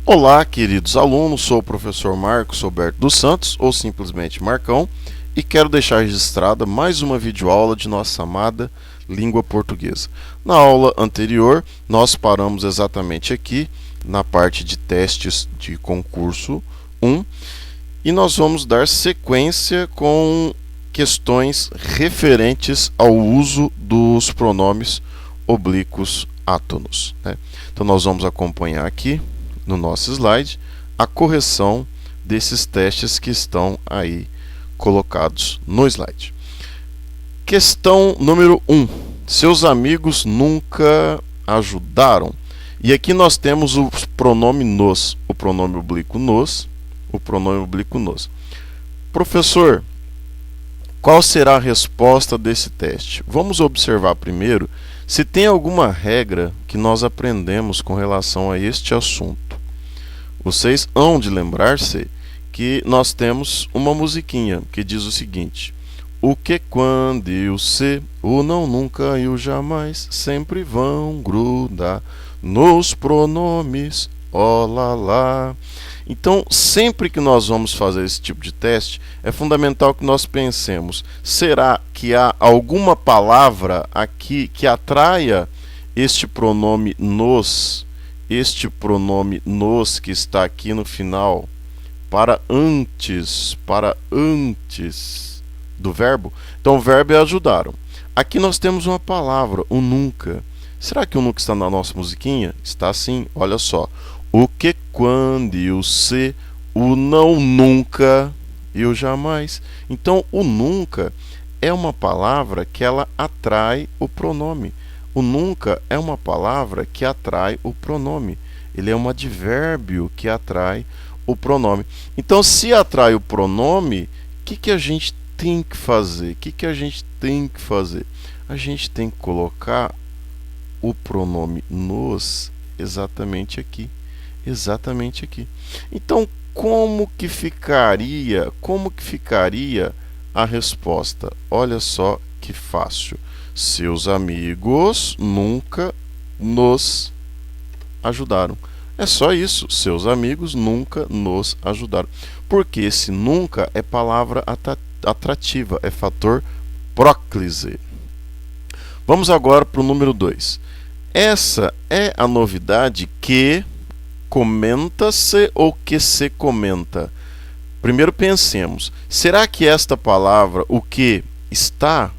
Olá, queridos alunos, sou o professor Marcos Alberto dos Santos, ou simplesmente Marcão, e quero deixar registrada mais uma videoaula de nossa amada língua portuguesa. Na aula anterior, nós paramos exatamente aqui, na parte de testes de concurso 1, e nós vamos dar sequência com questões referentes ao uso dos pronomes oblíquos átonos, né? Então nós vamos acompanhar aqui no nosso slide a correção desses testes que estão aí colocados no slide. Questão número 1. Seus amigos nunca ajudaram. E aqui nós temos o pronome nos, o pronome oblíquo nos, o pronome oblíquo nos. Professor, qual será a resposta desse teste? Vamos observar primeiro se tem alguma regra que nós aprendemos com relação a este assunto. Vocês hão de lembrar-se que nós temos uma musiquinha que diz o seguinte: o que, quando e o se, o não, nunca e o jamais sempre vão grudar nos pronomes, ó lá lá. Então, sempre que nós vamos fazer esse tipo de teste, é fundamental que nós pensemos: será que há alguma palavra aqui que atraia este pronome nos que está aqui no final para antes do verbo? Então, o verbo é ajudaram. Aqui nós temos uma palavra, o nunca. Será que o nunca está na nossa musiquinha? Está sim, olha só. O que, quando e o se, o não, nunca e o jamais. Então, o nunca é uma palavra que ela atrai o pronome. O nunca é uma palavra que atrai o pronome. Ele é um advérbio que atrai o pronome. Então, se atrai o pronome, o que a gente tem que fazer? O que a gente tem que fazer? A gente tem que colocar o pronome nos exatamente aqui. Exatamente aqui. Então, como que ficaria a resposta? Olha só que fácil. Seus amigos nunca nos ajudaram. É só isso. Seus amigos nunca nos ajudaram. Porque esse nunca é palavra atrativa, é fator próclise. Vamos agora para o número 2. Essa é a novidade que comenta-se ou que se comenta. Primeiro pensemos, será que esta palavra, o que, está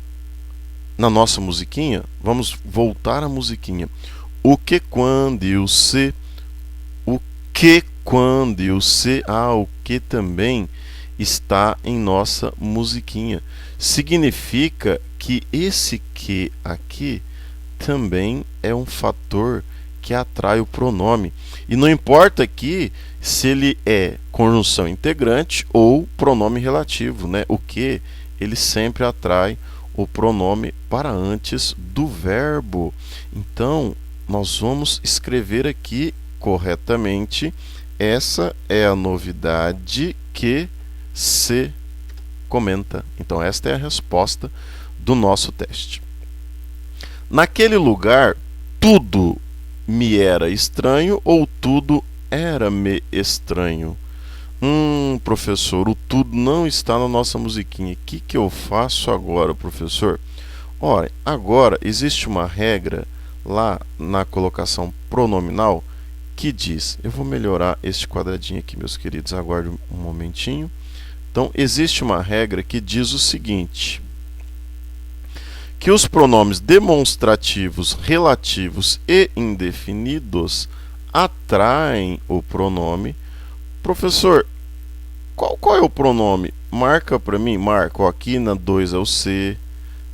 na nossa musiquinha? Vamos voltar à musiquinha. O que, quando e o se, o que, quando e o se, o que também está em nossa musiquinha. Significa que esse que aqui também é um fator que atrai o pronome. E não importa aqui se ele é conjunção integrante ou pronome relativo, né? O que, ele sempre atrai o pronome para antes do verbo. Então, nós vamos escrever aqui corretamente: essa é a novidade que se comenta. Então, esta é a resposta do nosso teste. Naquele lugar, tudo me era estranho ou tudo era-me estranho? Professor, o tudo não está na nossa musiquinha. O que eu faço agora, professor? Ora, agora existe uma regra lá na colocação pronominal que diz... Eu vou melhorar este quadradinho aqui, meus queridos. Aguarde um momentinho. Então, existe uma regra que diz o seguinte: que os pronomes demonstrativos, relativos e indefinidos atraem o pronome. Professor, qual é o pronome? Marca para mim. Marco. Aqui na 2 é o se,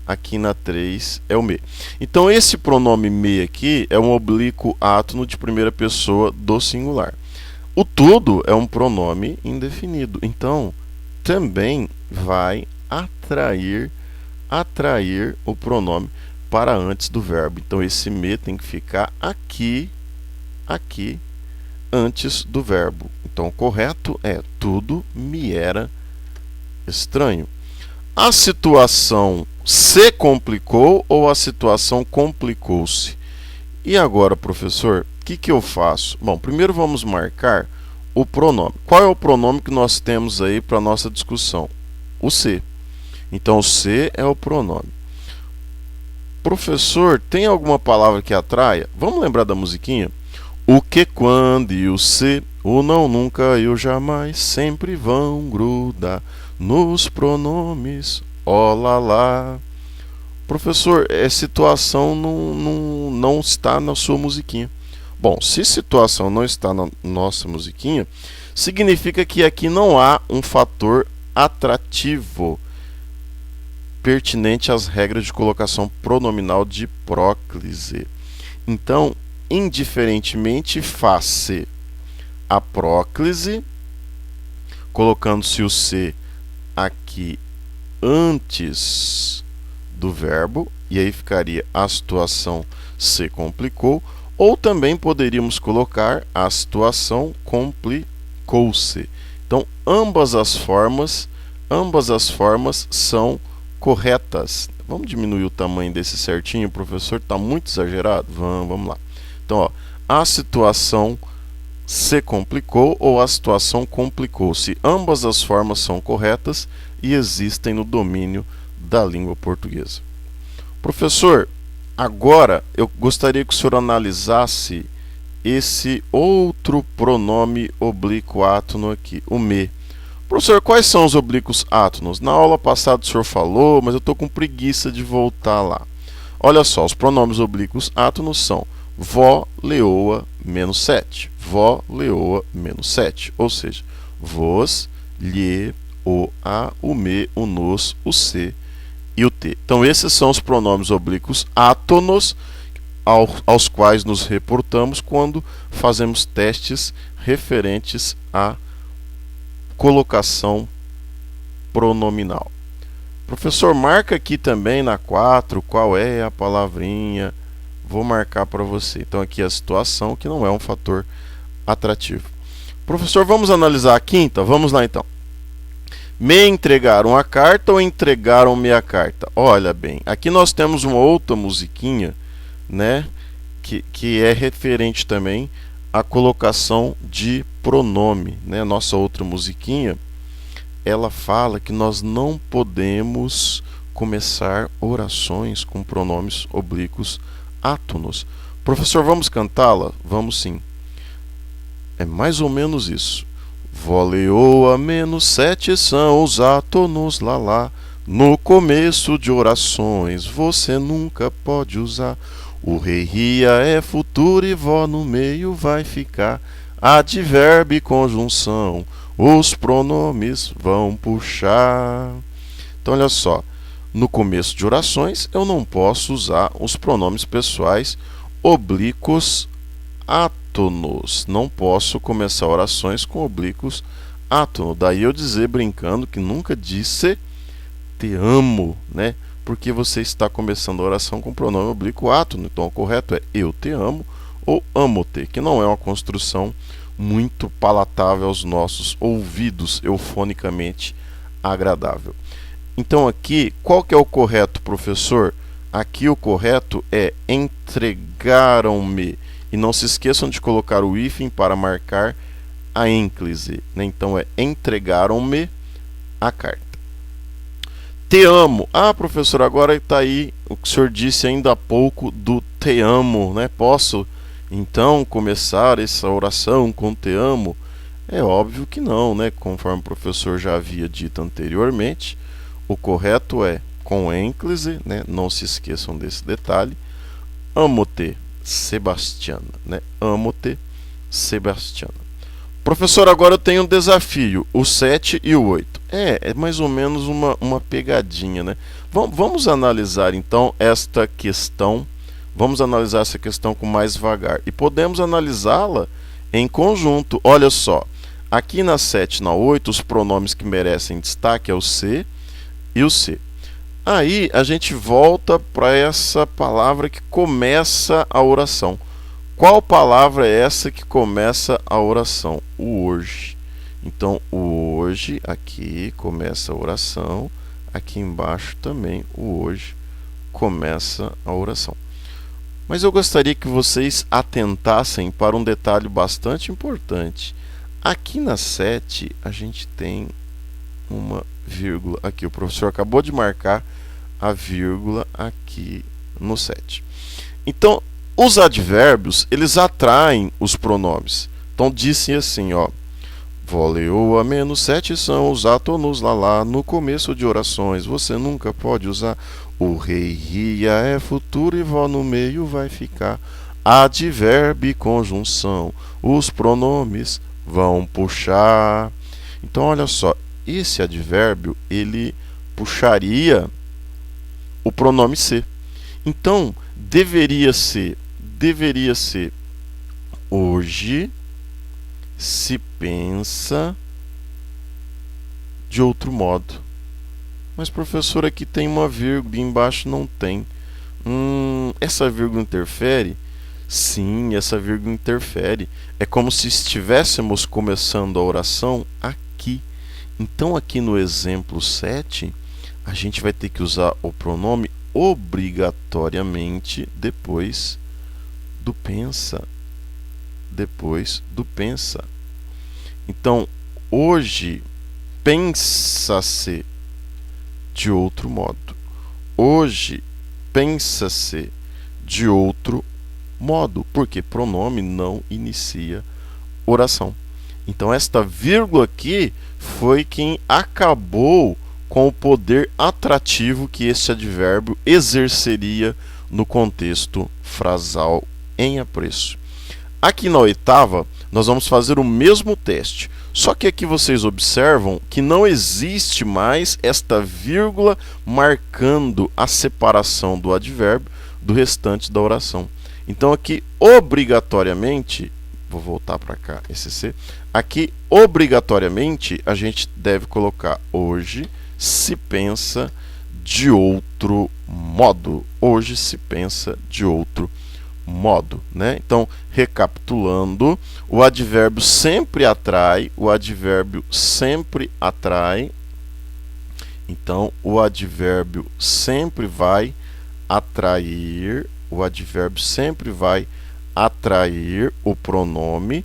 aqui na 3 é o me. Então, esse pronome me aqui é um oblíquo átono de primeira pessoa do singular. O tudo é um pronome indefinido. Então, também vai atrair o pronome para antes do verbo. Então, esse me tem que ficar aqui antes do verbo. Então, o correto é: tudo me era estranho. A situação se complicou ou a situação complicou-se? E agora, professor, o que eu faço? Bom, primeiro vamos marcar o pronome. Qual é o pronome que nós temos aí para nossa discussão? O se. Então, o se é o pronome. Professor, tem alguma palavra que atraia? Vamos lembrar da musiquinha? O que, quando e o se, o não, nunca e o jamais sempre vão grudar nos pronomes. Ó lá lá. Professor, situação não está na sua musiquinha. Bom, se situação não está na nossa musiquinha, significa que aqui não há um fator atrativo pertinente às regras de colocação pronominal de próclise. Então, indiferentemente, faz-se a próclise, colocando-se o se aqui antes do verbo, e aí ficaria a situação se complicou, ou também poderíamos colocar a situação complicou-se. Então, ambas as formas são corretas. Vamos diminuir o tamanho desse certinho, professor, está muito exagerado? Vamos lá. Então, ó, a situação se complicou ou a situação complicou-se. Ambas as formas são corretas e existem no domínio da língua portuguesa. Professor, agora eu gostaria que o senhor analisasse esse outro pronome oblíquo átono aqui, o me. Professor, quais são os oblíquos átonos? Na aula passada o senhor falou, mas eu estou com preguiça de voltar lá. Olha só, os pronomes oblíquos átonos são vó, leoa, menos 7. Vó, leoa, menos 7. Ou seja, vos, lhe, o, a, o me, o nos, o se e o te. Então, esses são os pronomes oblíquos átonos aos quais nos reportamos quando fazemos testes referentes à colocação pronominal. Professor, marca aqui também na 4 qual é a palavrinha. Vou marcar para você. Então, aqui é a situação, que não é um fator atrativo. Professor, vamos analisar a quinta? Vamos lá então. Me entregaram a carta ou entregaram-me a carta? Olha bem, aqui nós temos uma outra musiquinha, né, que é referente também à colocação de pronome, né? Nossa outra musiquinha, ela fala que nós não podemos começar orações com pronomes oblíquos átonos. Professor, vamos cantá-la? Vamos sim. É mais ou menos isso. Vó, leoa, menos 7 são os átonos, lá lá. No começo de orações você nunca pode usar. O rei ria é futuro e vó no meio vai ficar. Advérbio e conjunção, os pronomes vão puxar. Então, olha só. No começo de orações eu não posso usar os pronomes pessoais oblíquos átonos. Não posso começar orações com oblíquos átono. Daí eu dizer brincando que nunca disse te amo, né? Porque você está começando a oração com pronome oblíquo átono. Então o correto é eu te amo ou amo-te, que não é uma construção muito palatável aos nossos ouvidos, eufonicamente agradável. Então aqui, qual que é o correto, professor? Aqui o correto é entregaram-me. E não se esqueçam de colocar o hífen para marcar a ênclise, né? Então é entregaram-me a carta. Te amo. Ah, professor, agora está aí o que o senhor disse ainda há pouco do te amo, né? Posso então começar essa oração com te amo? É óbvio que não, né? Conforme o professor já havia dito anteriormente, o correto é com ênclise, né? Não se esqueçam desse detalhe. Amo-te, Sebastiana, né? Amo-te, Sebastiana. Professor, agora eu tenho um desafio, o 7 e o 8. É mais ou menos uma pegadinha, né? Vamos analisar então esta questão. Vamos analisar essa questão com mais vagar. E podemos analisá-la em conjunto. Olha só, aqui na 7 e na 8, os pronomes que merecem destaque é o se e o se. Aí a gente volta para essa palavra que começa a oração. Qual palavra é essa que começa a oração? O hoje. Então, o hoje, aqui começa a oração. Aqui embaixo também, o hoje começa a oração. Mas eu gostaria que vocês atentassem para um detalhe bastante importante. Aqui na 7 a gente tem uma vírgula aqui. O professor acabou de marcar a vírgula aqui no 7. Então, os advérbios, eles atraem os pronomes. Então, disse assim, ó. Voleu a menos 7 são os átonos lá no começo de orações. Você nunca pode usar o rei ria é futuro e vó no meio vai ficar. Advérbio e conjunção. Os pronomes vão puxar. Então, olha só. Esse advérbio, ele puxaria o pronome ser. Então, deveria ser hoje se pensa de outro modo. Mas, professor, aqui tem uma vírgula e embaixo não tem. Essa vírgula interfere? Sim, essa vírgula interfere. É como se estivéssemos começando a oração aqui. Então, aqui no exemplo 7, a gente vai ter que usar o pronome obrigatoriamente depois do pensa. Depois do pensa. Então, hoje pensa-se de outro modo. Hoje pensa-se de outro modo, porque pronome não inicia oração. Então, esta vírgula aqui foi quem acabou com o poder atrativo que este advérbio exerceria no contexto frasal em apreço. Aqui na 8ª, nós vamos fazer o mesmo teste, só que aqui vocês observam que não existe mais esta vírgula marcando a separação do advérbio do restante da oração. Então aqui, obrigatoriamente, vou voltar para cá, esse C, aqui, obrigatoriamente, a gente deve colocar hoje se pensa de outro modo. Hoje se pensa de outro modo, né? Então, recapitulando, o advérbio sempre atrai, Então, o advérbio sempre vai atrair, o pronome,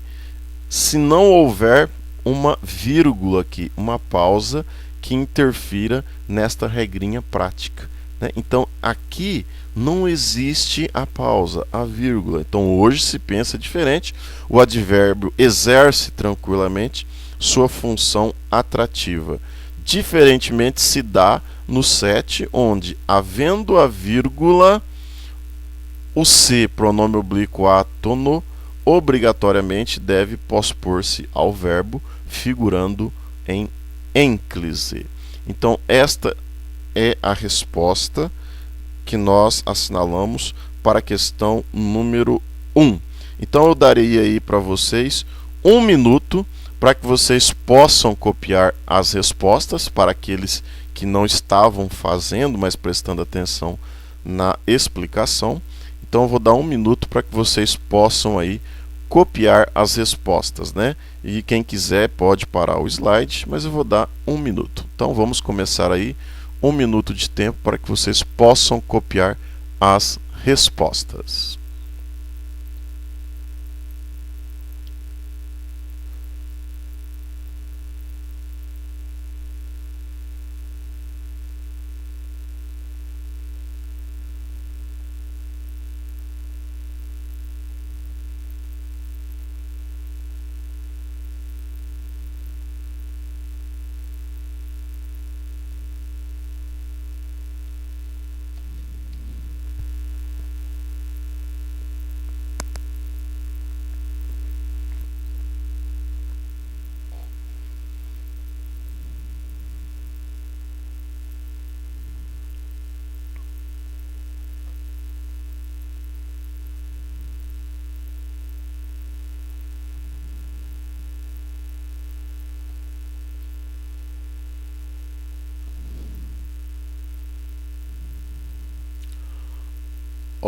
se não houver uma vírgula aqui, uma pausa que interfira nesta regrinha prática, né? Então, aqui não existe a pausa, a vírgula. Então, hoje se pensa diferente. O advérbio exerce tranquilamente sua função atrativa. Diferentemente se dá no 7, onde, havendo a vírgula, o se, pronome oblíquo átono, obrigatoriamente deve pospor-se ao verbo, figurando em ênclise. Então, esta é a resposta que nós assinalamos para a questão número 1. Então, eu darei aí para vocês 1 minuto para que vocês possam copiar as respostas para aqueles que não estavam fazendo, mas prestando atenção na explicação. Então, eu vou dar 1 minuto para que vocês possam aí copiar as respostas, né? E quem quiser pode parar o slide, mas eu vou dar 1 minuto. Então, vamos começar aí 1 minuto de tempo para que vocês possam copiar as respostas.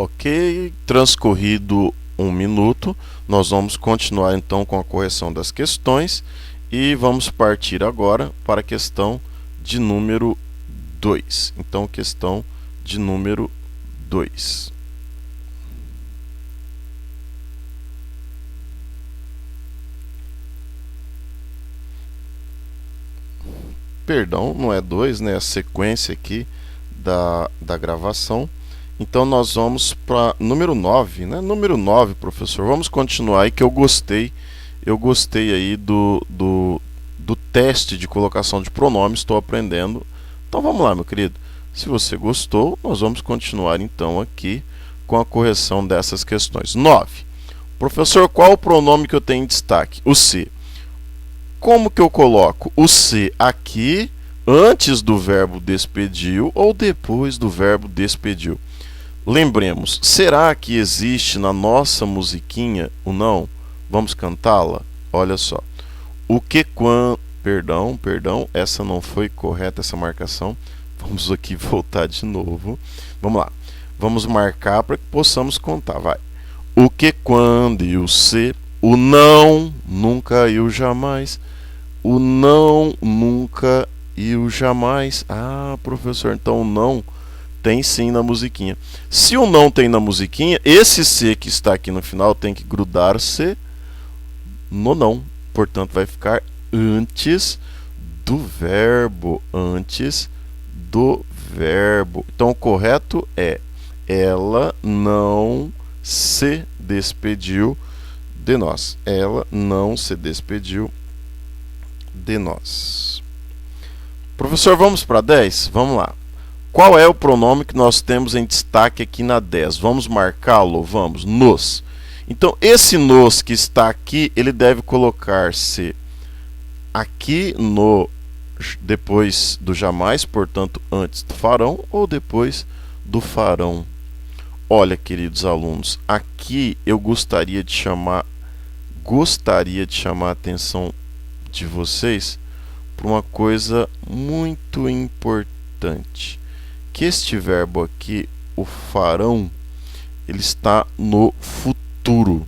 Ok, transcorrido 1 minuto, nós vamos continuar então com a correção das questões e vamos partir agora para a questão de número 2. Então, questão de número 2. perdão, não é 2, né? A sequência aqui da gravação. Então nós vamos para número 9, né? Número 9, professor. Vamos continuar aí que eu gostei. Eu gostei aí do teste de colocação de pronomes, estou aprendendo. Então vamos lá, meu querido. Se você gostou, nós vamos continuar então aqui com a correção dessas questões. 9. Professor, qual o pronome que eu tenho em destaque? O se. Como que eu coloco o se aqui antes do verbo despediu ou depois do verbo despediu? Lembremos, será que existe na nossa musiquinha o não? Vamos cantá-la? Olha só. O que quando... Perdão, essa não foi correta, essa marcação. Vamos aqui voltar de novo. Vamos lá. Vamos marcar para que possamos contar, vai. O que quando e o se, o não, nunca e o jamais. O não, nunca e o jamais. Ah, professor, então o não tem sim na musiquinha. Se o não tem na musiquinha, esse se que está aqui no final tem que grudar-se no não. Portanto, vai ficar antes do verbo. Antes do verbo. Então, o correto é: ela não se despediu de nós. Ela não se despediu de nós. Professor, vamos para 10? Vamos lá. Qual é o pronome que nós temos em destaque aqui na 10? Vamos marcá-lo? Vamos. Nos. Então, esse nos que está aqui, ele deve colocar-se aqui no depois do jamais, portanto, antes do farão ou depois do farão. Olha, queridos alunos, aqui eu gostaria de chamar a atenção de vocês para uma coisa muito importante. Que este verbo aqui, o farão, ele está no futuro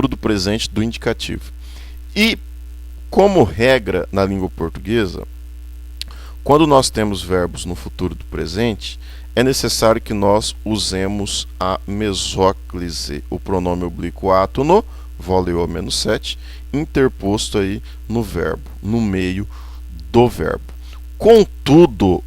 do presente do indicativo. E, como regra na língua portuguesa, quando nós temos verbos no futuro do presente, é necessário que nós usemos a mesóclise, o pronome oblíquo átono, voleu menos 7, interposto aí no verbo, no meio do verbo. Contudo,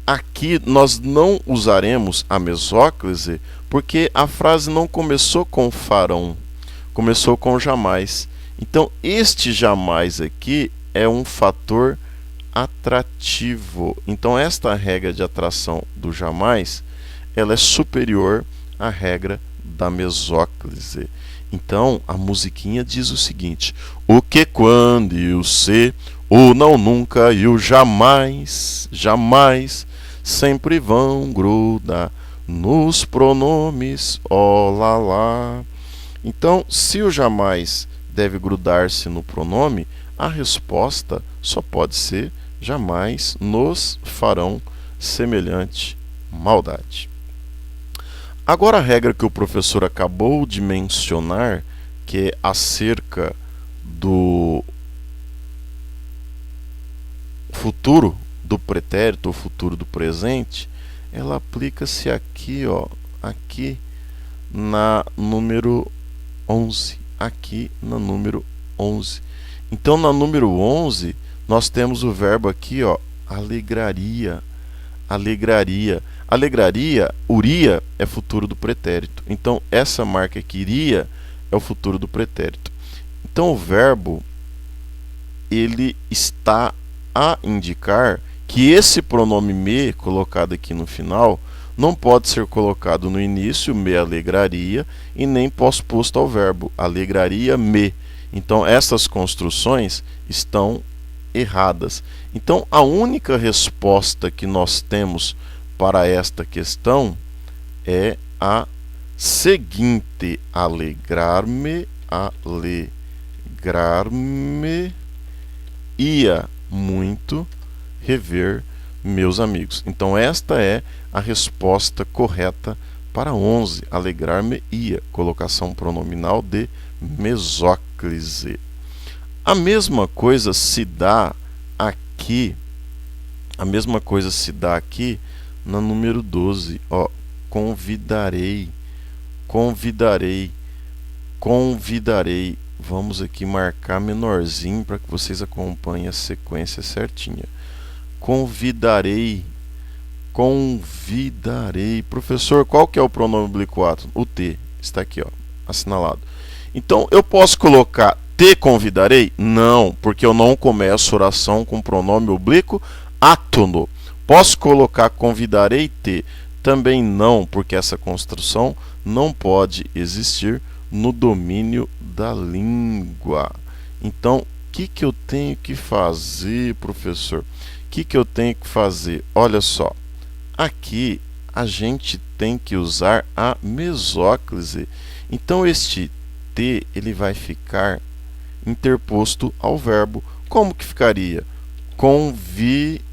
aqui nós não usaremos a mesóclise porque a frase não começou com farão, começou com jamais. Então, este jamais aqui é um fator atrativo. Então, esta regra de atração do jamais, ela é superior à regra da mesóclise. Então, a musiquinha diz o seguinte: o que, quando e o se, o não, nunca e o jamais, jamais, sempre vão grudar nos pronomes, ó lá lá. Então, se o jamais deve grudar-se no pronome, a resposta só pode ser: jamais nos farão semelhante maldade. Agora, a regra que o professor acabou de mencionar, que é acerca do futuro do pretérito, o futuro do presente, ela aplica-se aqui, ó, aqui na número 11, aqui na número 11. Então, na número 11, nós temos o verbo aqui, ó, alegraria, alegraria. Alegraria, uria, é futuro do pretérito. Então, essa marca aqui, iria, é o futuro do pretérito. Então, o verbo, ele está a indicar que esse pronome me, colocado aqui no final, não pode ser colocado no início, me alegraria, e nem pós-posto ao verbo, alegraria me. Então, essas construções estão erradas. Então, a única resposta que nós temos para esta questão é a seguinte: alegrar-me, ia muito rever meus amigos. Então, esta é a resposta correta para 11, alegrar-me ia, colocação pronominal de mesóclise. A mesma coisa se dá aqui, na número 12, ó, convidarei. Vamos aqui marcar menorzinho para que vocês acompanhem a sequência certinha. Convidarei. Convidarei. Professor, qual que é o pronome oblíquo átono? O T. Está aqui, ó, assinalado. Então, eu posso colocar te convidarei? Não, porque eu não começo oração com pronome oblíquo átono. Posso colocar convidarei te? Também não, porque essa construção não pode existir no domínio da língua. Então, o que eu tenho que fazer, professor? O que eu tenho que fazer? Olha só, aqui a gente tem que usar a mesóclise. Então, este T ele vai ficar interposto ao verbo. Como que ficaria? Convidar-te-ei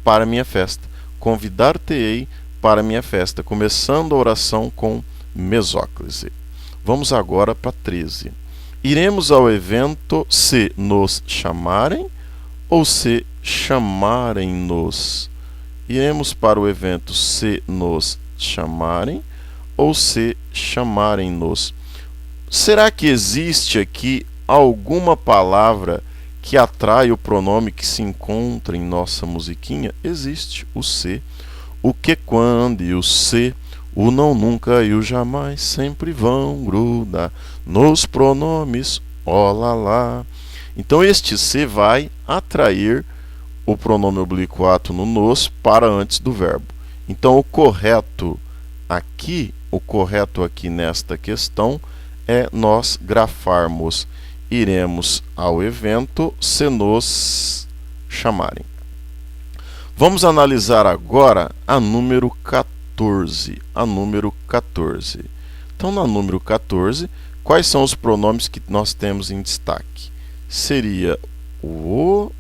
para minha festa. Convidar-te-ei para minha festa. Começando a oração com mesóclise. Vamos agora para 13. Iremos ao evento se nos chamarem ou se chamarem-nos? Iremos para o evento se nos chamarem ou se chamarem-nos? Será que existe aqui alguma palavra que atrai o pronome que se encontra em nossa musiquinha? Existe o se, o que, quando e o se, o não, nunca e o jamais sempre vão grudar nos pronomes olá. Então este se vai atrair o pronome oblíquo átono nos para antes do verbo. Então o correto aqui nesta questão é nós grafarmos iremos ao evento se nos chamarem. Vamos analisar agora a número 14. Então, na número 14, quais são os pronomes que nós temos em destaque? Seria o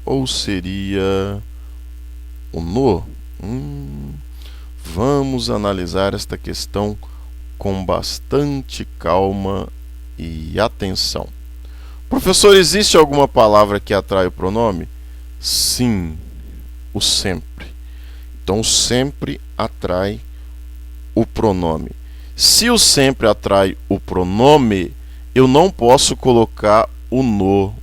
ou seria o no? Vamos analisar esta questão com bastante calma e atenção. Professor, existe alguma palavra que atrai o pronome? Sim, o sempre. Então, o sempre atrai o pronome. Se o sempre atrai o pronome, eu não posso colocar o no.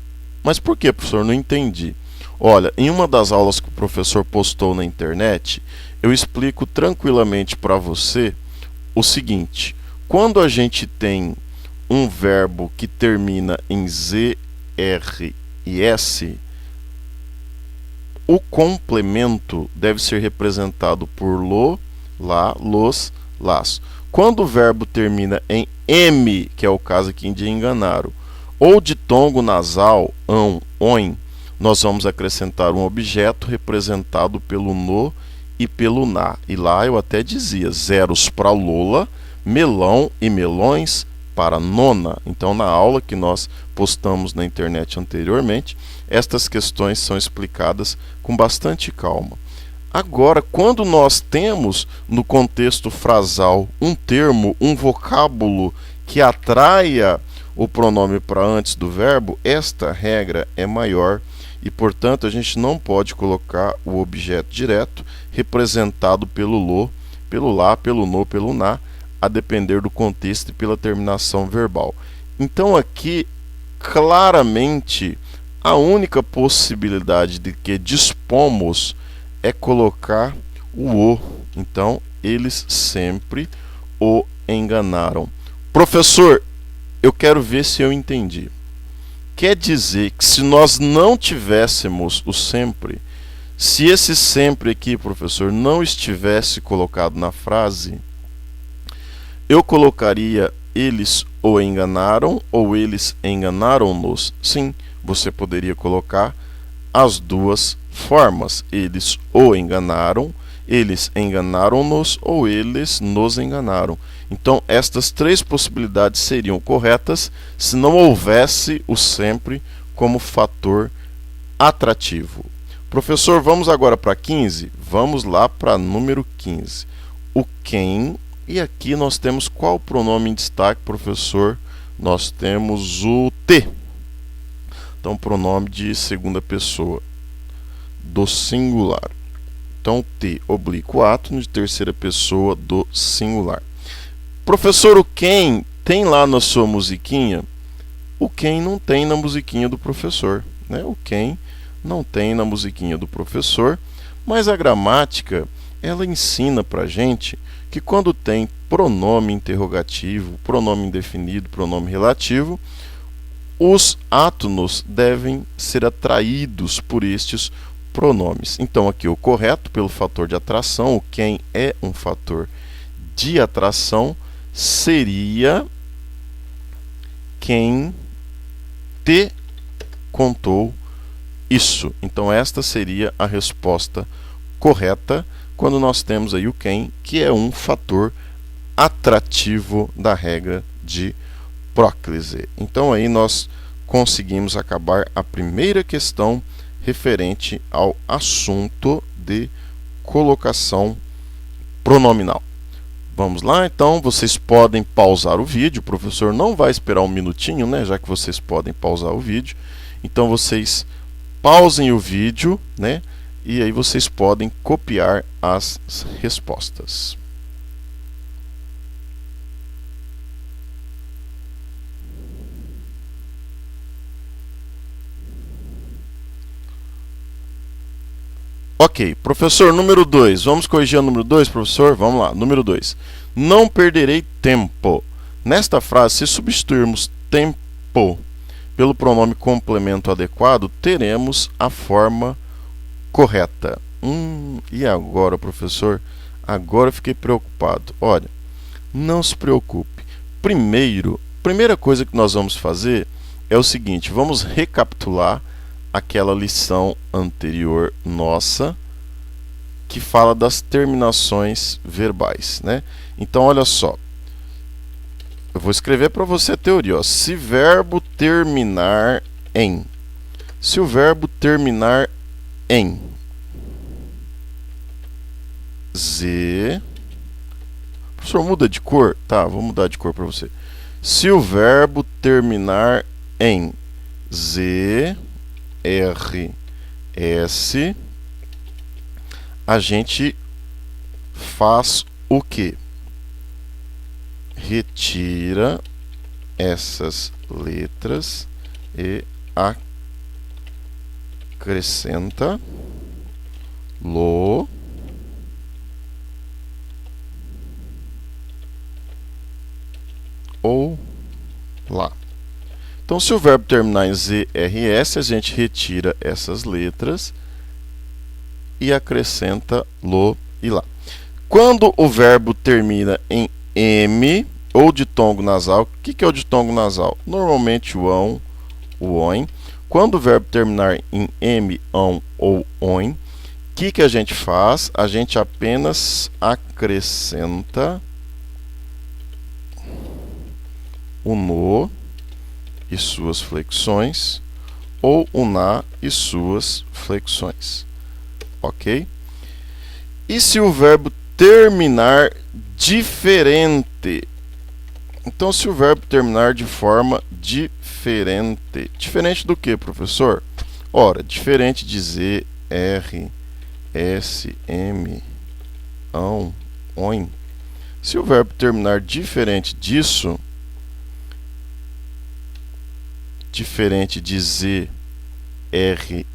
Mas por que, professor? Não entendi. Olha, em uma das aulas que o professor postou na internet, eu explico tranquilamente para você o seguinte: quando a gente tem um verbo que termina em Z, R e S, o complemento deve ser representado por lo, lá, los, las. Quando o verbo termina em M, que é o caso aqui de enganaram, ou de tongo nasal, ão, oin, nós vamos acrescentar um objeto representado pelo no e pelo na. E lá eu até dizia zeros para Lola, melão e melões para nona. Então, na aula que nós postamos na internet anteriormente, estas questões são explicadas com bastante calma. Agora, quando nós temos no contexto frasal um termo, um vocábulo que atraia o pronome para antes do verbo, esta regra é maior e, portanto, a gente não pode colocar o objeto direto representado pelo lo, pelo lá, pelo no, pelo na, a depender do contexto e pela terminação verbal. Então, aqui, claramente, a única possibilidade de que dispomos é colocar o. Então, eles sempre o enganaram. Professor, eu quero ver se eu entendi. Quer dizer que se nós não tivéssemos o sempre, se esse sempre aqui, professor, não estivesse colocado na frase, eu colocaria eles o enganaram ou eles enganaram-nos? Sim, você poderia colocar as duas formas. Eles o enganaram, eles enganaram-nos ou eles nos enganaram. Então, estas três possibilidades seriam corretas se não houvesse o sempre como fator atrativo. Professor, vamos agora para 15? Vamos lá para número 15. O quem, e aqui nós temos qual pronome em destaque, professor? Nós temos o te. Então, pronome de segunda pessoa do singular. Então, T oblíquo átono de terceira pessoa do singular. Professor, o quem tem lá na sua musiquinha? O quem não tem na musiquinha do professor, né? O quem não tem na musiquinha do professor, mas a gramática, ela ensina pra gente que quando tem pronome interrogativo, pronome indefinido, pronome relativo, os átonos devem ser atraídos por estes pronomes. Então aqui o correto, pelo fator de atração, o quem é um fator de atração, seria quem te contou isso. Então esta seria a resposta correta quando nós temos aí o quem, que é um fator atrativo da regra de próclise. Então aí nós conseguimos acabar a primeira questão referente ao assunto de colocação pronominal. Vamos lá, então, vocês podem pausar o vídeo, o professor não vai esperar um minutinho, né, já que vocês podem pausar o vídeo. Então vocês pausem o vídeo, né, e aí vocês podem copiar as respostas. Ok, professor, número 2. Vamos corrigir o número 2, professor? Vamos lá, número 2. Não perderei tempo. Nesta frase, se substituirmos tempo pelo pronome complemento adequado, teremos a forma correta. E agora, professor? Agora eu fiquei preocupado. Olha, não se preocupe. Primeira coisa que nós vamos fazer é o seguinte, vamos recapitular aquela lição anterior nossa que fala das terminações verbais, né? Então olha só, eu vou escrever para você a teoria, ó. Se verbo terminar em, se o verbo terminar em Z, professor, muda de cor? Tá, vou mudar de cor para você. Se o verbo terminar em Z, R, S, a gente faz o quê? Retira essas letras e acrescenta lo ou lá. Então, se o verbo terminar em ZRS, a gente retira essas letras e acrescenta lo e lá. Quando o verbo termina em M ou ditongo nasal, o que é o ditongo nasal? Normalmente o ão, o oin. Quando o verbo terminar em M, ão ou oin, o que a gente faz? A gente apenas acrescenta o no e suas flexões, ou o na e suas flexões. Ok? E se o verbo terminar diferente? Então, se o verbo terminar de forma diferente. Diferente do que, professor? Ora, diferente de Z, R, S, M, ão, oin. Se o verbo terminar diferente disso, diferente de Z, R,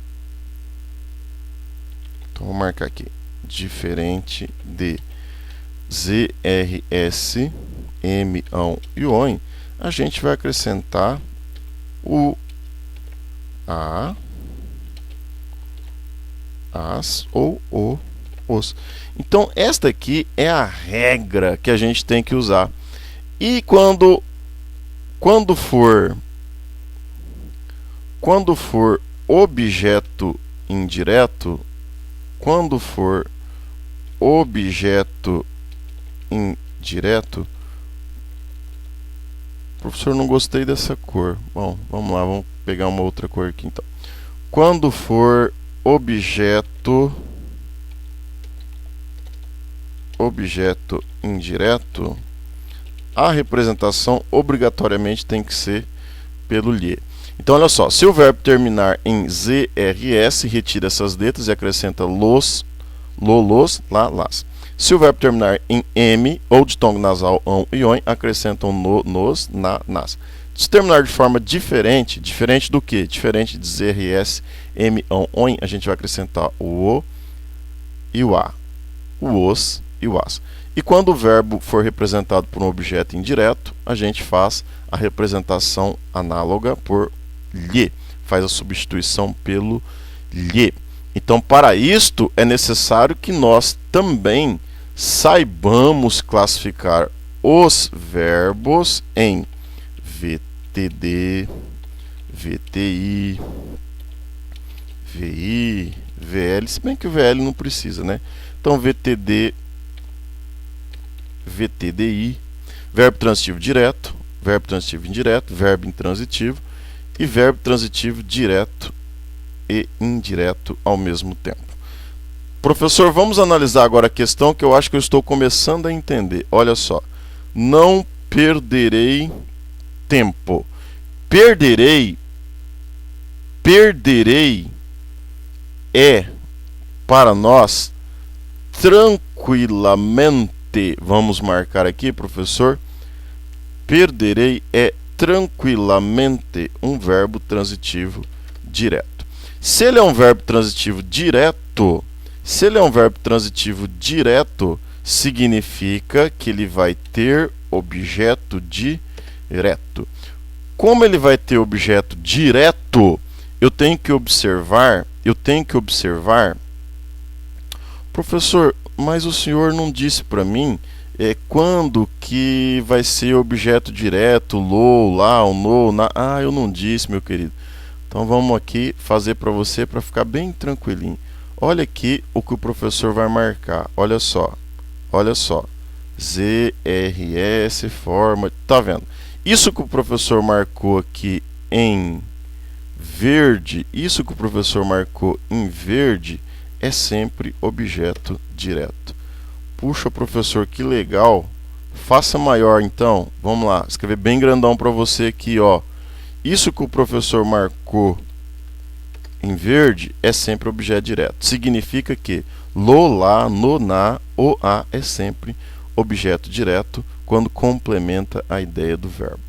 então vou marcar aqui, diferente de Z, R, S, M, ão e oin, a gente vai acrescentar o a, as ou o, os. Então esta aqui é a regra que a gente tem que usar. E quando for objeto indireto, professor, não gostei dessa cor. Bom, vamos lá, vamos pegar uma outra cor aqui então. Quando for objeto indireto, a representação obrigatoriamente tem que ser pelo lhe. Então, olha só, se o verbo terminar em ZRS, retira essas letras e acrescenta los, lo, los, lá, las. Se o verbo terminar em M ou de tom nasal ão e oin, acrescentam no, nos, na, nas. Se terminar de forma diferente, diferente do que? Diferente de ZRS, M, ão, oin, a gente vai acrescentar o e o a, o os e o as. E quando o verbo for representado por um objeto indireto, a gente faz a representação análoga por lhe, faz a substituição pelo lhe. Então, para isto, é necessário que nós também saibamos classificar os verbos em VTD, VTI, VI, VL, se bem que o VL não precisa, né? Então, VTD, VTDI, verbo transitivo direto, verbo transitivo indireto, verbo intransitivo e verbo transitivo direto e indireto ao mesmo tempo. Professor, vamos analisar agora a questão que eu acho que eu estou começando a entender. Olha só, não perderei tempo. Perderei é para nós tranquilamente. Vamos marcar aqui, professor. Perderei é tranquilamente um verbo transitivo direto. Se ele é um verbo transitivo direto, significa que ele vai ter objeto direto. Como ele vai ter objeto direto, eu tenho que observar, professor, mas o senhor não disse para mim quando que vai ser objeto direto, lo, lá, o no, na. Ah, eu não disse, meu querido. Então vamos aqui fazer para você para ficar bem tranquilinho. Olha aqui o que o professor vai marcar. Olha só. ZRS, forma. Tá vendo? Isso que o professor marcou aqui em verde, é sempre objeto direto. Puxa, professor, que legal. Faça maior então. Vamos lá, escrever bem grandão para você aqui, ó. Isso que o professor marcou em verde é sempre objeto direto. Significa que lo, lá, no, na, o, a é sempre objeto direto quando complementa a ideia do verbo.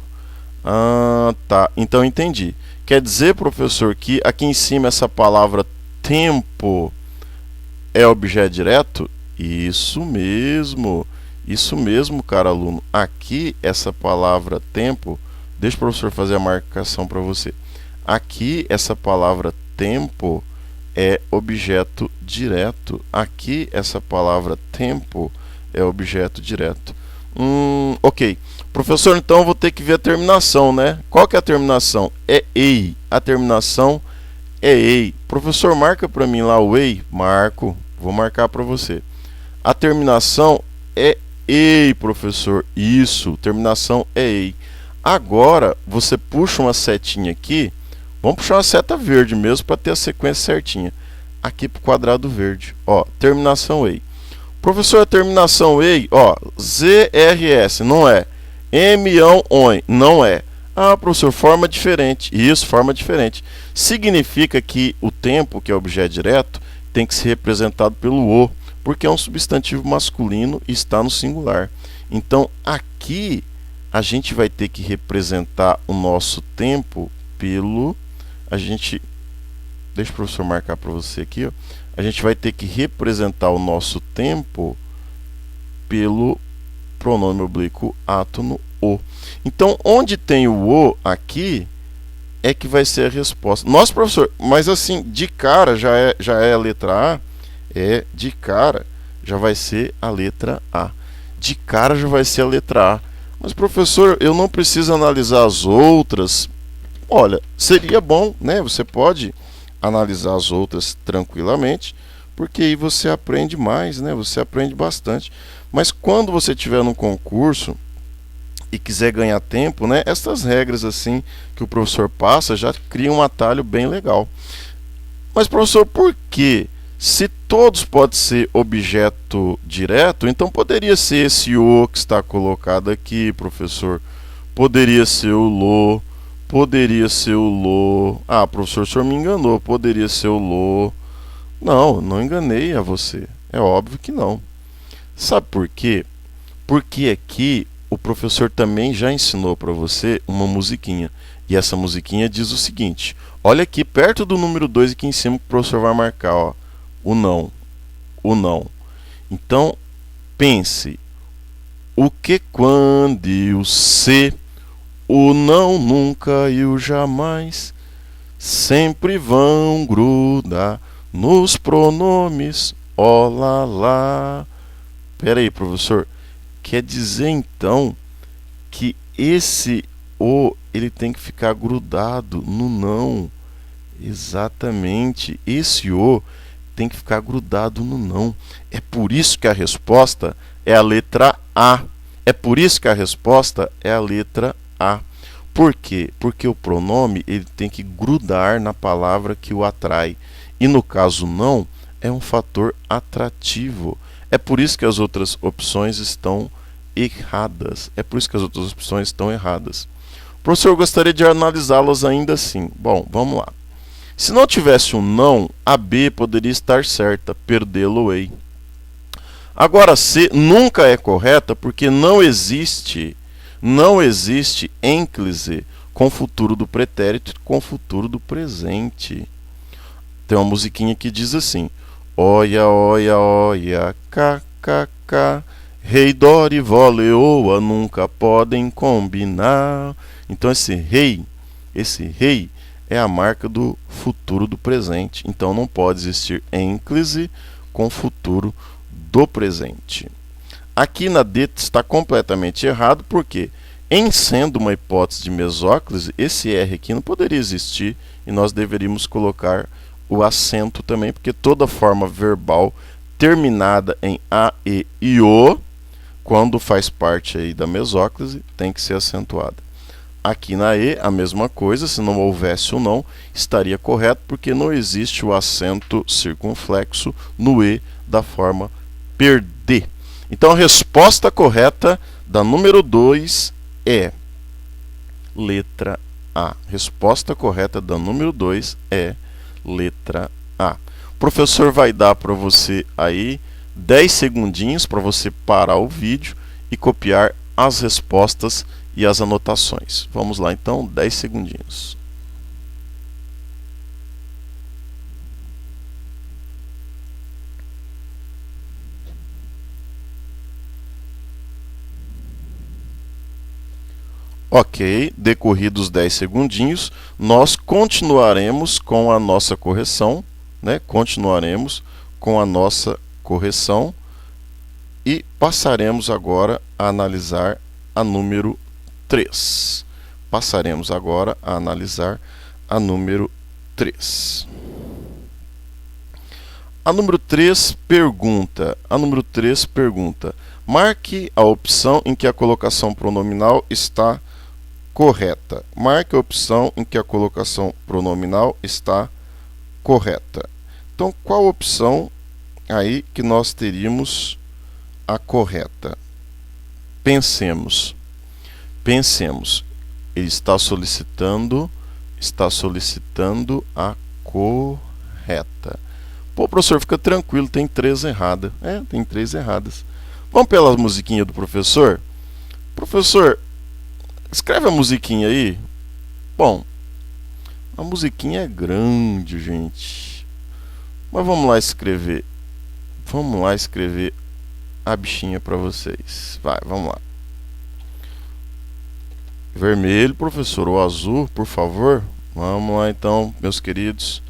Ah, tá. Então entendi. Quer dizer, professor, que aqui em cima essa palavra tempo é objeto direto? Isso mesmo, cara aluno. Aqui essa palavra tempo, deixa o professor fazer a marcação para você. Aqui essa palavra tempo é objeto direto. Aqui essa palavra tempo é objeto direto. Ok. Professor, então eu vou ter que ver a terminação, né? Qual que é a terminação? É ei. A terminação é ei. Professor, marca para mim lá o ei. Marco. Vou marcar para você. A terminação é ei, professor. Isso. Terminação é ei. Agora, você puxa uma setinha aqui. Vamos puxar uma seta verde mesmo para ter a sequência certinha. Aqui para o quadrado verde. Ó, terminação ei. Professor, a terminação ei, ó, ZRS, não é. M-ão, ON, não é. Ah, professor, forma diferente. Isso, forma diferente. Significa que o tempo, que é objeto direto, tem que ser representado pelo o, porque é um substantivo masculino e está no singular. Então, aqui, a gente vai ter que representar o nosso tempo pelo... Deixa o professor marcar para você aqui, ó. A gente vai ter que representar o nosso tempo pelo pronome oblíquo átono o. Então, onde tem o o aqui é que vai ser a resposta. Nossa, professor, mas assim, de cara já é a letra A? É, de cara já vai ser a letra A. De cara já vai ser a letra A. Mas, professor, eu não preciso analisar as outras. Olha, seria bom, né? Você pode analisar as outras tranquilamente, porque aí você aprende mais, né? Você aprende bastante. Mas quando você estiver num concurso e quiser ganhar tempo, né? Essas regras assim que o professor passa já criam um atalho bem legal. Mas, professor, por quê? Se todos podem ser objeto direto, então poderia ser esse o que está colocado aqui, professor. Poderia ser o lo. Poderia ser o lo. Ah, professor, o senhor me enganou. Poderia ser o lo. Não, não enganei a você. É óbvio que não. Sabe por quê? Porque aqui o professor também já ensinou para você uma musiquinha. E essa musiquinha diz o seguinte: olha aqui perto do número 2 aqui em cima que o professor vai marcar, ó, o não, o não. Então, pense: o que, quando e o se, o não, nunca e o jamais sempre vão grudar nos pronomes ó lá lá. Pera aí, professor. Quer dizer então que esse o ele tem que ficar grudado no não. Exatamente. Esse o tem que ficar grudado no não. É por isso que a resposta é a letra A. É por isso que a resposta é a letra A. Por quê? Porque o pronome ele tem que grudar na palavra que o atrai. E no caso não, é um fator atrativo. É por isso que as outras opções estão erradas. É por isso que as outras opções estão erradas. Professor, eu gostaria de analisá-las ainda assim. Bom, vamos lá. Se não tivesse um não, a B poderia estar certa, perdê-lo-ei. Agora, C nunca é correta porque não existe ênclise com futuro do pretérito e com futuro do presente. Tem uma musiquinha que diz assim: Oia, oia, oia, kkk, rei, dó e vó, leoa nunca podem combinar. Então esse rei é a marca do futuro do presente. Então não pode existir ênclise com futuro do presente. Aqui na D está completamente errado, porque em sendo uma hipótese de mesóclise, esse R aqui não poderia existir e nós deveríamos colocar o acento também, porque toda forma verbal terminada em A, E e O, quando faz parte aí da mesóclise, tem que ser acentuada. Aqui na E, a mesma coisa, se não houvesse o não, estaria correto, porque não existe o acento circunflexo no E da forma perder. Então a resposta correta da número 2 é letra A. Resposta correta da número 2 é letra A. O professor vai dar para você aí 10 segundinhos para você parar o vídeo e copiar as respostas e as anotações. Vamos lá então, 10 segundinhos. Ok, decorridos 10 segundinhos, nós continuaremos com a nossa correção, né? Continuaremos com a nossa correção e passaremos agora a analisar a número 3. Passaremos agora a analisar a número 3. A número 3 pergunta, marque a opção em que a colocação pronominal está correta. Marque a opção em que a colocação pronominal está correta. Então, qual opção aí que nós teríamos a correta? Pensemos. Ele está solicitando a correta. Pô, professor, fica tranquilo, tem 3 erradas. Tem 3 erradas. Vamos pela musiquinha do professor? Professor, escreve a musiquinha aí. Bom, a musiquinha é grande, gente. Mas vamos lá escrever. Vamos lá escrever a bichinha para vocês. Vai, vamos lá. Vermelho, professor. O azul, por favor. Vamos lá então, meus queridos.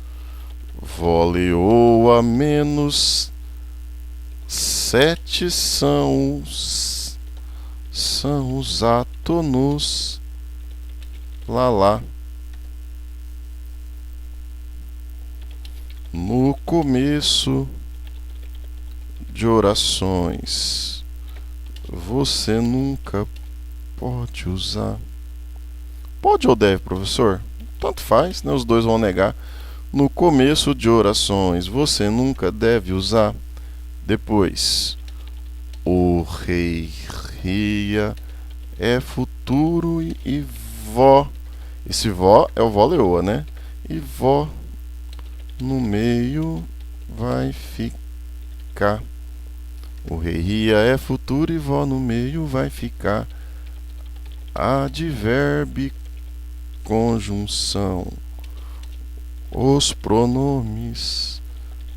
Voleou a menos 7 são os átonos lá no começo de orações. Você nunca pode usar. Pode ou deve, professor? Tanto faz, né? Os dois vão negar. No começo de orações, você nunca deve usar. Depois, o rei, ria, é futuro e vó. Esse vó é o vó leoa, né? E vó no meio vai ficar. O rei ria é futuro e vó no meio vai ficar. Advérbio, conjunção. Os pronomes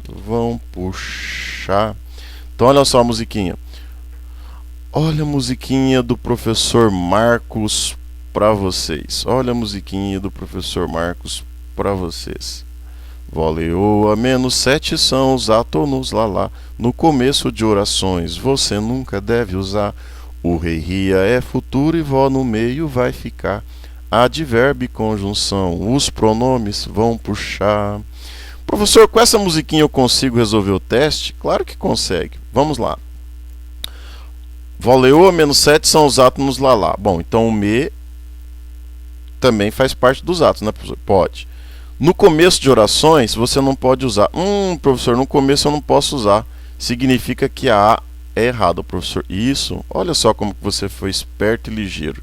vão puxar. Então olha só a musiquinha. Olha a musiquinha do professor Marcos para vocês. Olha a musiquinha do professor Marcos para vocês. Vó leoa, menos 7 são os átonos lá lá. No começo de orações você nunca deve usar. O rei ria é futuro e vó no meio vai ficar. Advérbio e conjunção, os pronomes vão puxar. Professor, com essa musiquinha eu consigo resolver o teste? Claro que consegue. Vamos lá. Vó leoa, menos 7 são os átonos lá lá. Bom, então o me também faz parte dos átonos, né, professor? Pode. No começo de orações, você não pode usar. Professor, no começo eu não posso usar. Significa que a A é errada, professor. Isso, olha só como você foi esperto e ligeiro.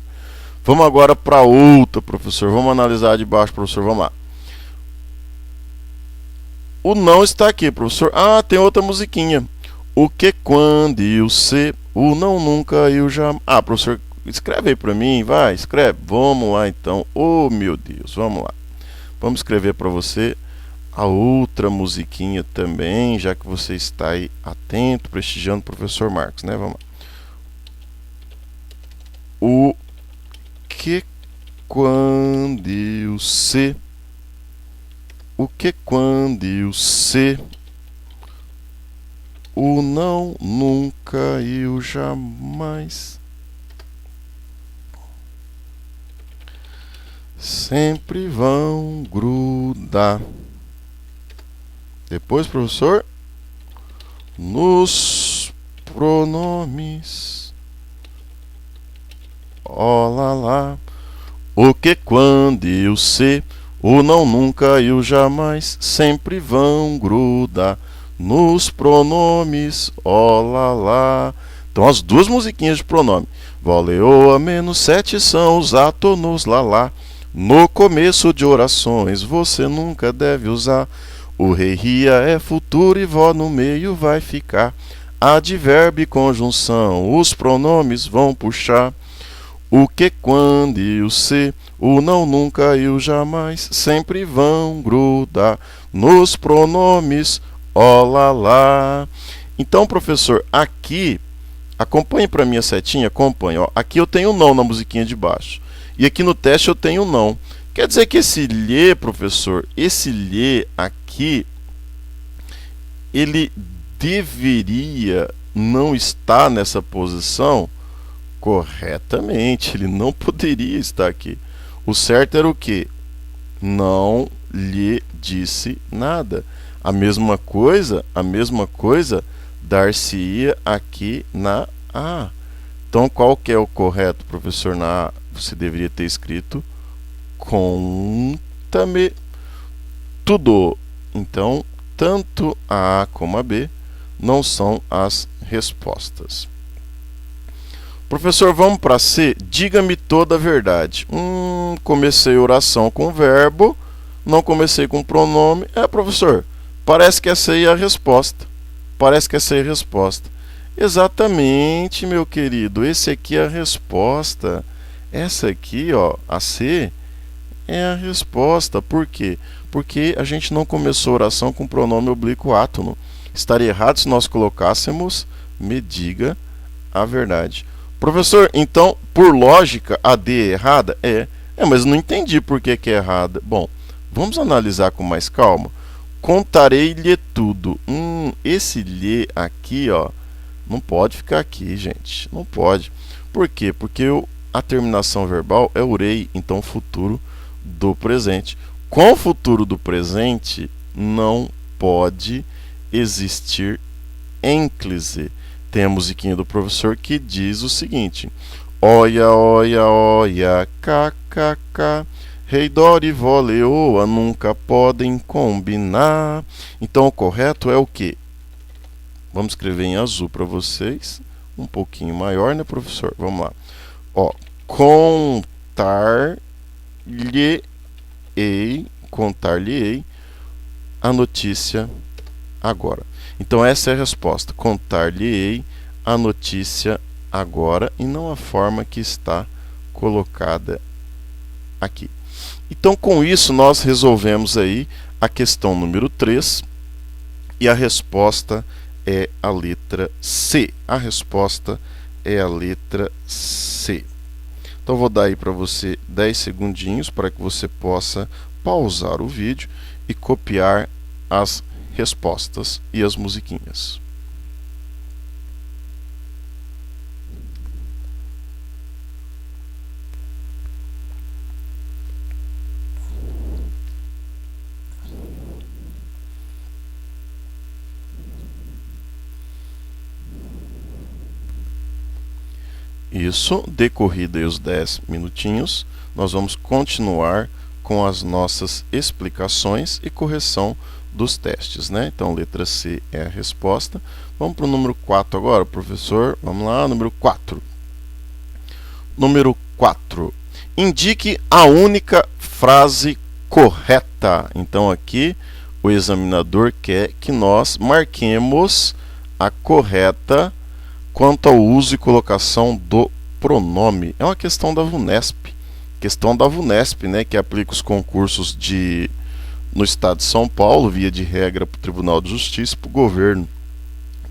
Vamos agora para outra, professor. Vamos analisar de baixo, professor. Vamos lá. O não está aqui, professor. Ah, tem outra musiquinha. O que, quando e o se, o não, nunca e o já. Ah, professor, escreve aí para mim, vai, escreve. Vamos lá então. Oh, meu Deus, vamos lá. Vamos escrever para você a outra musiquinha também, já que você está aí atento, prestigiando o professor Marcos, né? Vamos lá. O que, quando e o se. O que, quando e o se. O não, nunca e o jamais. Sempre vão grudar. Depois, professor, nos pronomes. Olá lá. O que, quando e o se, o não, nunca e o jamais sempre vão grudar nos pronomes. Olá lá. Então as duas musiquinhas de pronome. Vó leoa, menos 7 são os átonos lá lá. No começo de orações você nunca deve usar. O rei ria é futuro e vó no meio vai ficar. Advérbio e conjunção, os pronomes vão puxar. O que, quando e o se, o não, nunca e o jamais sempre vão grudar nos pronomes. Olá lá. Então, professor, aqui, acompanhe para mim a setinha, acompanhe. Ó. Aqui eu tenho não na musiquinha de baixo. E aqui no teste eu tenho não. Quer dizer que esse lhe, professor, esse lhe aqui, ele deveria não estar nessa posição corretamente. Ele não poderia estar aqui. O certo era o quê? Não lhe disse nada. A mesma coisa dar-se-ia aqui na A. Então, qual que é o correto, professor? Na A, você deveria ter escrito conta-me tudo. Então, tanto a A como a B não são as respostas. Professor, vamos para C? Diga-me toda a verdade. Comecei a oração com verbo, não comecei com pronome. Professor, parece que essa aí é a resposta. Parece que essa aí é a resposta. Exatamente, meu querido. Esse aqui é a resposta. Essa aqui, ó, a C, é a resposta. Por quê? Porque a gente não começou a oração com pronome oblíquo átono. Estaria errado se nós colocássemos me diga a verdade. Professor, então, por lógica, a D é errada? Mas não entendi por que é errada. Bom, vamos analisar com mais calma. Contarei-lhe tudo. Esse lhe aqui, ó, não pode ficar aqui, gente. Não pode. Por quê? Porque a terminação verbal é urei, então futuro do presente. Com o futuro do presente, não pode existir ênclise. Tem a musiquinha do professor que diz o seguinte: Oia, oia, oia, kkk, rei Dó e vó leoa nunca podem combinar. Então o correto é o quê? Vamos escrever em azul para vocês, um pouquinho maior, né, professor? Vamos lá. Ó, contar-lhe-ei a notícia agora. Então essa é a resposta. Contar-lhe-ei a notícia agora e não a forma que está colocada aqui. Então com isso nós resolvemos aí a questão número 3 e a resposta é a letra C. A resposta é a letra C. Então vou dar aí para você 10 segundinhos para que você possa pausar o vídeo e copiar as respostas e as musiquinhas. Isso, decorrido os 10 minutinhos, nós vamos continuar com as nossas explicações e correção dos testes, né? Então, letra C é a resposta. Vamos para o número 4 agora, professor. Vamos lá, número 4. Número 4. Indique a única frase correta. Então, aqui, o examinador quer que nós marquemos a correta quanto ao uso e colocação do pronome. É uma questão da VUNESP. Questão da VUNESP, né, que aplica os concursos no Estado de São Paulo, via de regra para o Tribunal de Justiça, para o governo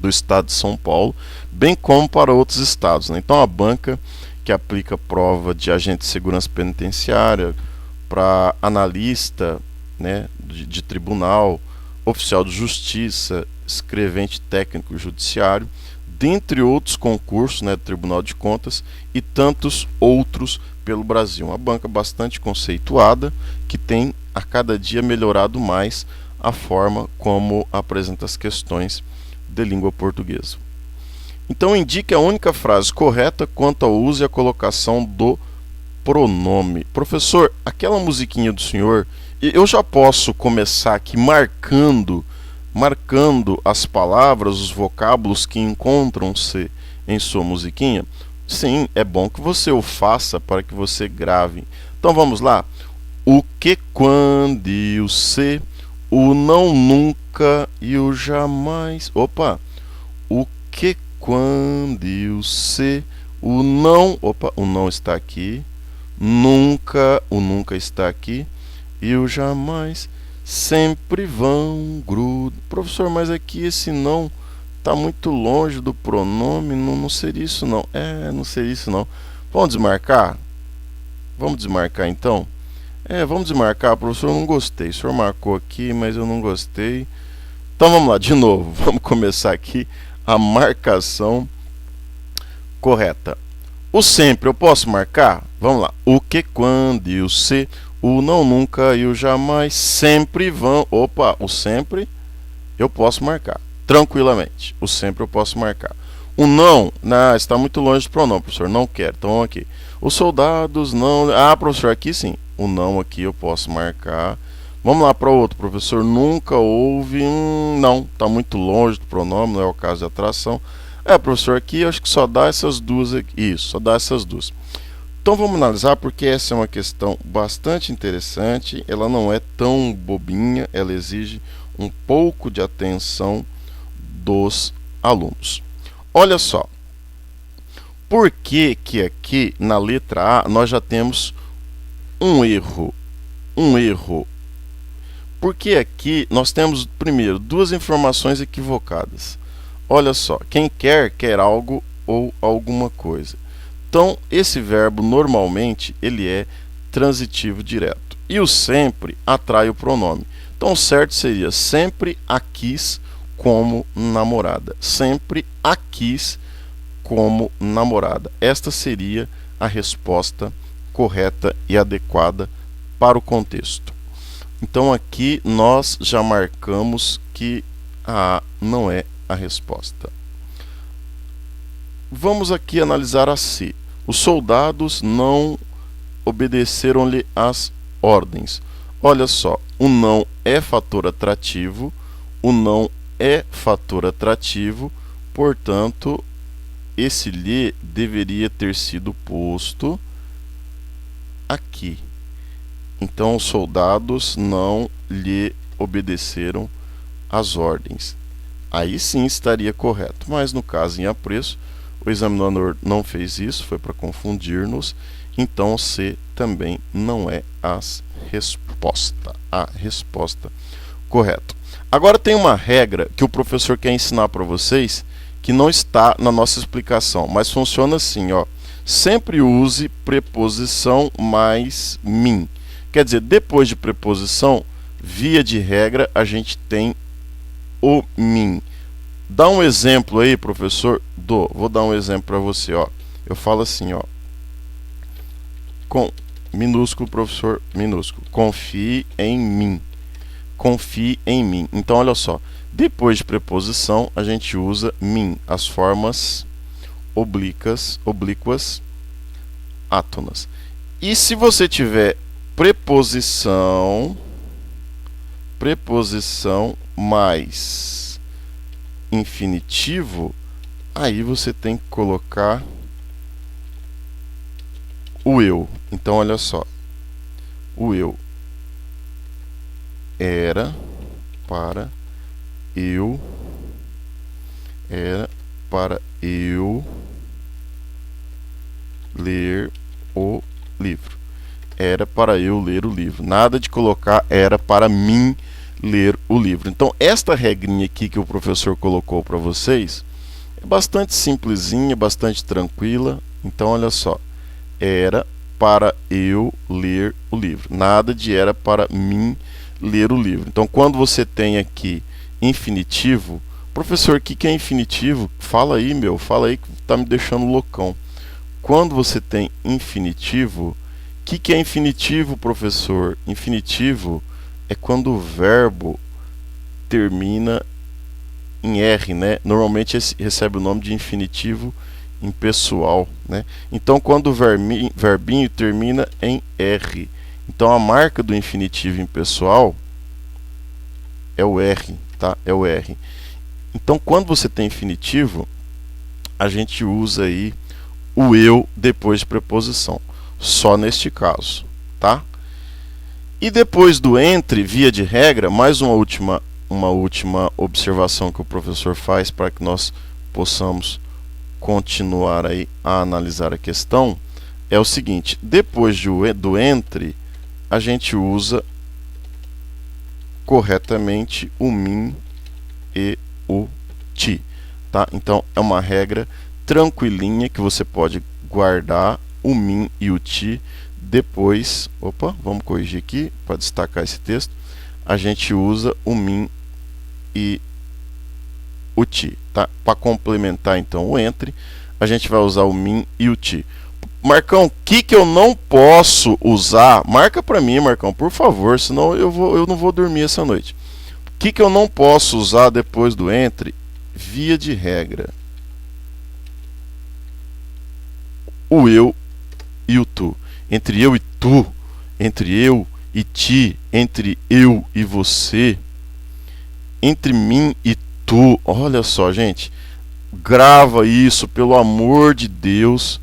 do Estado de São Paulo, bem como para outros estados, né? Então a banca que aplica prova de agente de segurança penitenciária, para analista, né, de tribunal, oficial de justiça, escrevente técnico judiciário, dentre outros concursos, né, do Tribunal de Contas e tantos outros pelo Brasil. Uma banca bastante conceituada que tem a cada dia melhorado mais a forma como apresenta as questões de língua portuguesa. Então indique a única frase correta quanto ao uso e a colocação do pronome. Professor, aquela musiquinha do senhor, eu já posso começar aqui marcando as palavras, os vocábulos que encontram-se em sua musiquinha? Sim, é bom que você o faça para que você grave. Então vamos lá. O que, quando e o se, o não, nunca e o jamais. Opa! O que, quando e o se, o não. Opa, o não está aqui. Nunca, o nunca está aqui. E o jamais. Sempre vão, grudo. Professor, mas aqui esse não está muito longe do pronome. Não seria isso não. Não seria isso não. Vamos desmarcar? Vamos desmarcar então? Vamos desmarcar, professor, eu não gostei. O senhor marcou aqui, mas eu não gostei. Então vamos lá, de novo. Vamos começar aqui a marcação correta. O sempre eu posso marcar? Vamos lá. O que, quando e o se, o não, nunca e o jamais sempre vão. Opa, o sempre eu posso marcar tranquilamente. O sempre eu posso marcar. O não, está muito longe do pronome, professor. Não quero. Então aqui. Os soldados não. Ah, professor, aqui sim. O não aqui eu posso marcar. Vamos lá para o outro, professor. Nunca houve. Não, está muito longe do pronome, não é o caso de atração. Professor, aqui eu acho que só dá essas duas aqui. Isso, só dá essas duas. Então vamos analisar, porque essa é uma questão bastante interessante. Ela não é tão bobinha, ela exige um pouco de atenção dos alunos. Olha só. Por que que aqui na letra A nós já temos um erro? Um erro. Porque aqui nós temos, primeiro, duas informações equivocadas. Olha só, quem quer algo ou alguma coisa. Então, esse verbo normalmente ele é transitivo direto. E o sempre atrai o pronome. Então, o certo seria sempre a quis como namorada. Sempre a quis como namorada. Esta seria a resposta correta e adequada para o contexto. Então, aqui nós já marcamos que a A não é a resposta. Vamos aqui analisar a C. Os soldados não obedeceram-lhe às ordens. Olha só, o não é fator atrativo, o não é fator atrativo, portanto, esse lhe deveria ter sido posto aqui. Então, os soldados não lhe obedeceram às ordens. aí sim estaria correto. Mas no caso em apreço, o examinador não fez isso, foi para confundir-nos. Então C também não é a resposta correta. Agora tem uma regra que o professor quer ensinar para vocês que não está na nossa explicação, mas funciona assim, ó. Sempre use preposição mais mim. Quer dizer, depois de preposição, via de regra, a gente tem o mim. Dá um exemplo aí, professor. Vou dar um exemplo para você, ó. Eu falo assim, ó. Com minúsculo, professor, minúsculo. Confie em mim. Confie em mim. Então, olha só. Depois de preposição, a gente usa mim, as formas oblíquas, átonas. E se você tiver preposição mais infinitivo, aí você tem que colocar o eu. Então, olha só. O eu era para eu ler o livro. Era para eu ler o livro. Nada de colocar era para mim ler o livro. Então, esta regrinha aqui que o professor colocou para vocês é bastante simplesinha, bastante tranquila. Então, olha só. Era para eu ler o livro. Nada de era para mim ler o livro. Então, quando você tem aqui infinitivo, professor, o que é infinitivo? Fala aí, fala aí que tá me deixando loucão. Quando você tem infinitivo, o que é infinitivo, professor? Infinitivo é quando o verbo termina em R, né? Normalmente recebe o nome de infinitivo impessoal, né? Então, quando o verbinho termina em R, então a marca do infinitivo impessoal é o R, tá? É o R. Então, quando você tem infinitivo, a gente usa aí o eu depois de preposição, só neste caso, tá? E depois do entre, via de regra, mais uma última observação que o professor faz para que nós possamos continuar aí a analisar a questão, é o seguinte: depois do entre, a gente usa corretamente o mim e o ti, tá? Então é uma regra tranquilinha que você pode guardar o mim e o ti. Depois, vamos corrigir aqui para destacar esse texto. A gente usa o mim e o ti, tá? Para complementar então o entre, a gente vai usar o mim e o ti. Marcão, o que eu não posso usar? Marca para mim, Marcão, por favor, senão eu não vou dormir essa noite. O que eu não posso usar depois do entre? Via de regra, o eu e o tu. Entre eu e tu, entre eu e ti, entre eu e você, entre mim e tu. Olha só, gente, grava isso, pelo amor de Deus.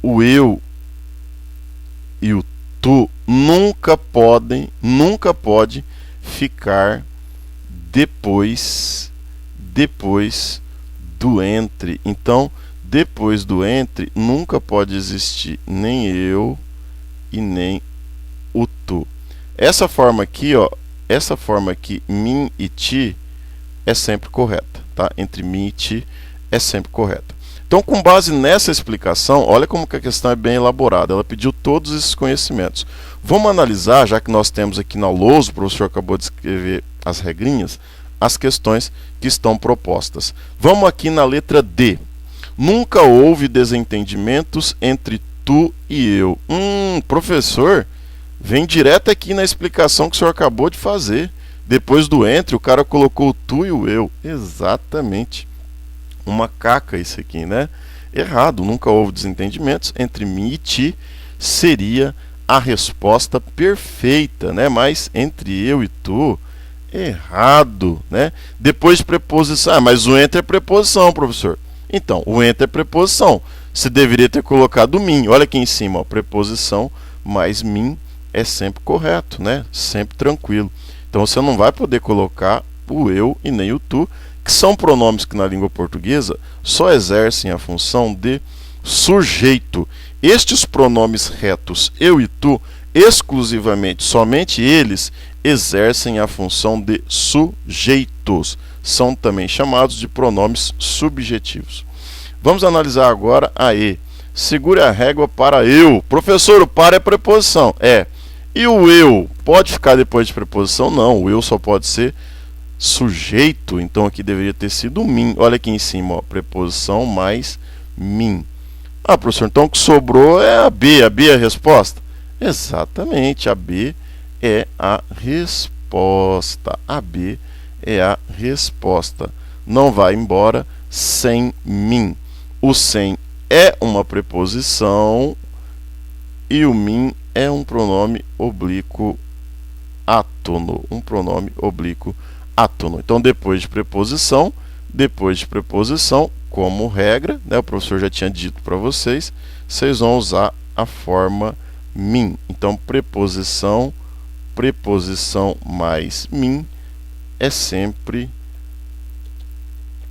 O eu e o tu nunca pode ficar depois do entre. Então, depois do entre nunca pode existir nem eu e nem o tu. Essa forma aqui, ó, mim e ti é sempre correta, tá? Entre mim e ti é sempre correta. Então, com base nessa explicação, olha como que a questão é bem elaborada. Ela pediu todos esses conhecimentos. Vamos analisar, já que nós temos aqui na lousa, o professor acabou de escrever as regrinhas, as questões que estão propostas. Vamos aqui na letra D. Nunca houve desentendimentos entre tu e eu. Professor, vem direto aqui na explicação que o senhor acabou de fazer. Depois do entre, o cara colocou o tu e o eu. Exatamente. Uma caca isso aqui, né? Errado, nunca houve desentendimentos entre mim e ti, seria a resposta perfeita, né? Mas entre eu e tu, errado, né? Depois de preposição, mas o entre é preposição, professor. Então, o entre é preposição. Você deveria ter colocado mim. Olha aqui em cima, ó, preposição mais mim é sempre correto, né? Sempre tranquilo. Então você não vai poder colocar o eu e nem o tu, que são pronomes que na língua portuguesa só exercem a função de sujeito. Estes pronomes retos, eu e tu, exclusivamente, somente eles exercem a função de sujeitos. São também chamados de pronomes subjetivos. Vamos analisar agora a E. Segure a régua para eu. Professor, o para é preposição. É. E o eu pode ficar depois de preposição? Não, o eu só pode ser sujeito. Então aqui deveria ter sido mim. Olha aqui em cima, ó, preposição mais mim. Ah, professor, então o que sobrou é a B. A B é a resposta? Exatamente, a B é a resposta. A B é a resposta. Não vai embora sem mim. O sem é uma preposição e o mim é um pronome oblíquo átono. Um pronome oblíquo átono. Então, depois de preposição, como regra, né, o professor já tinha dito para vocês, vocês vão usar a forma mim. Então, preposição mais mim é sempre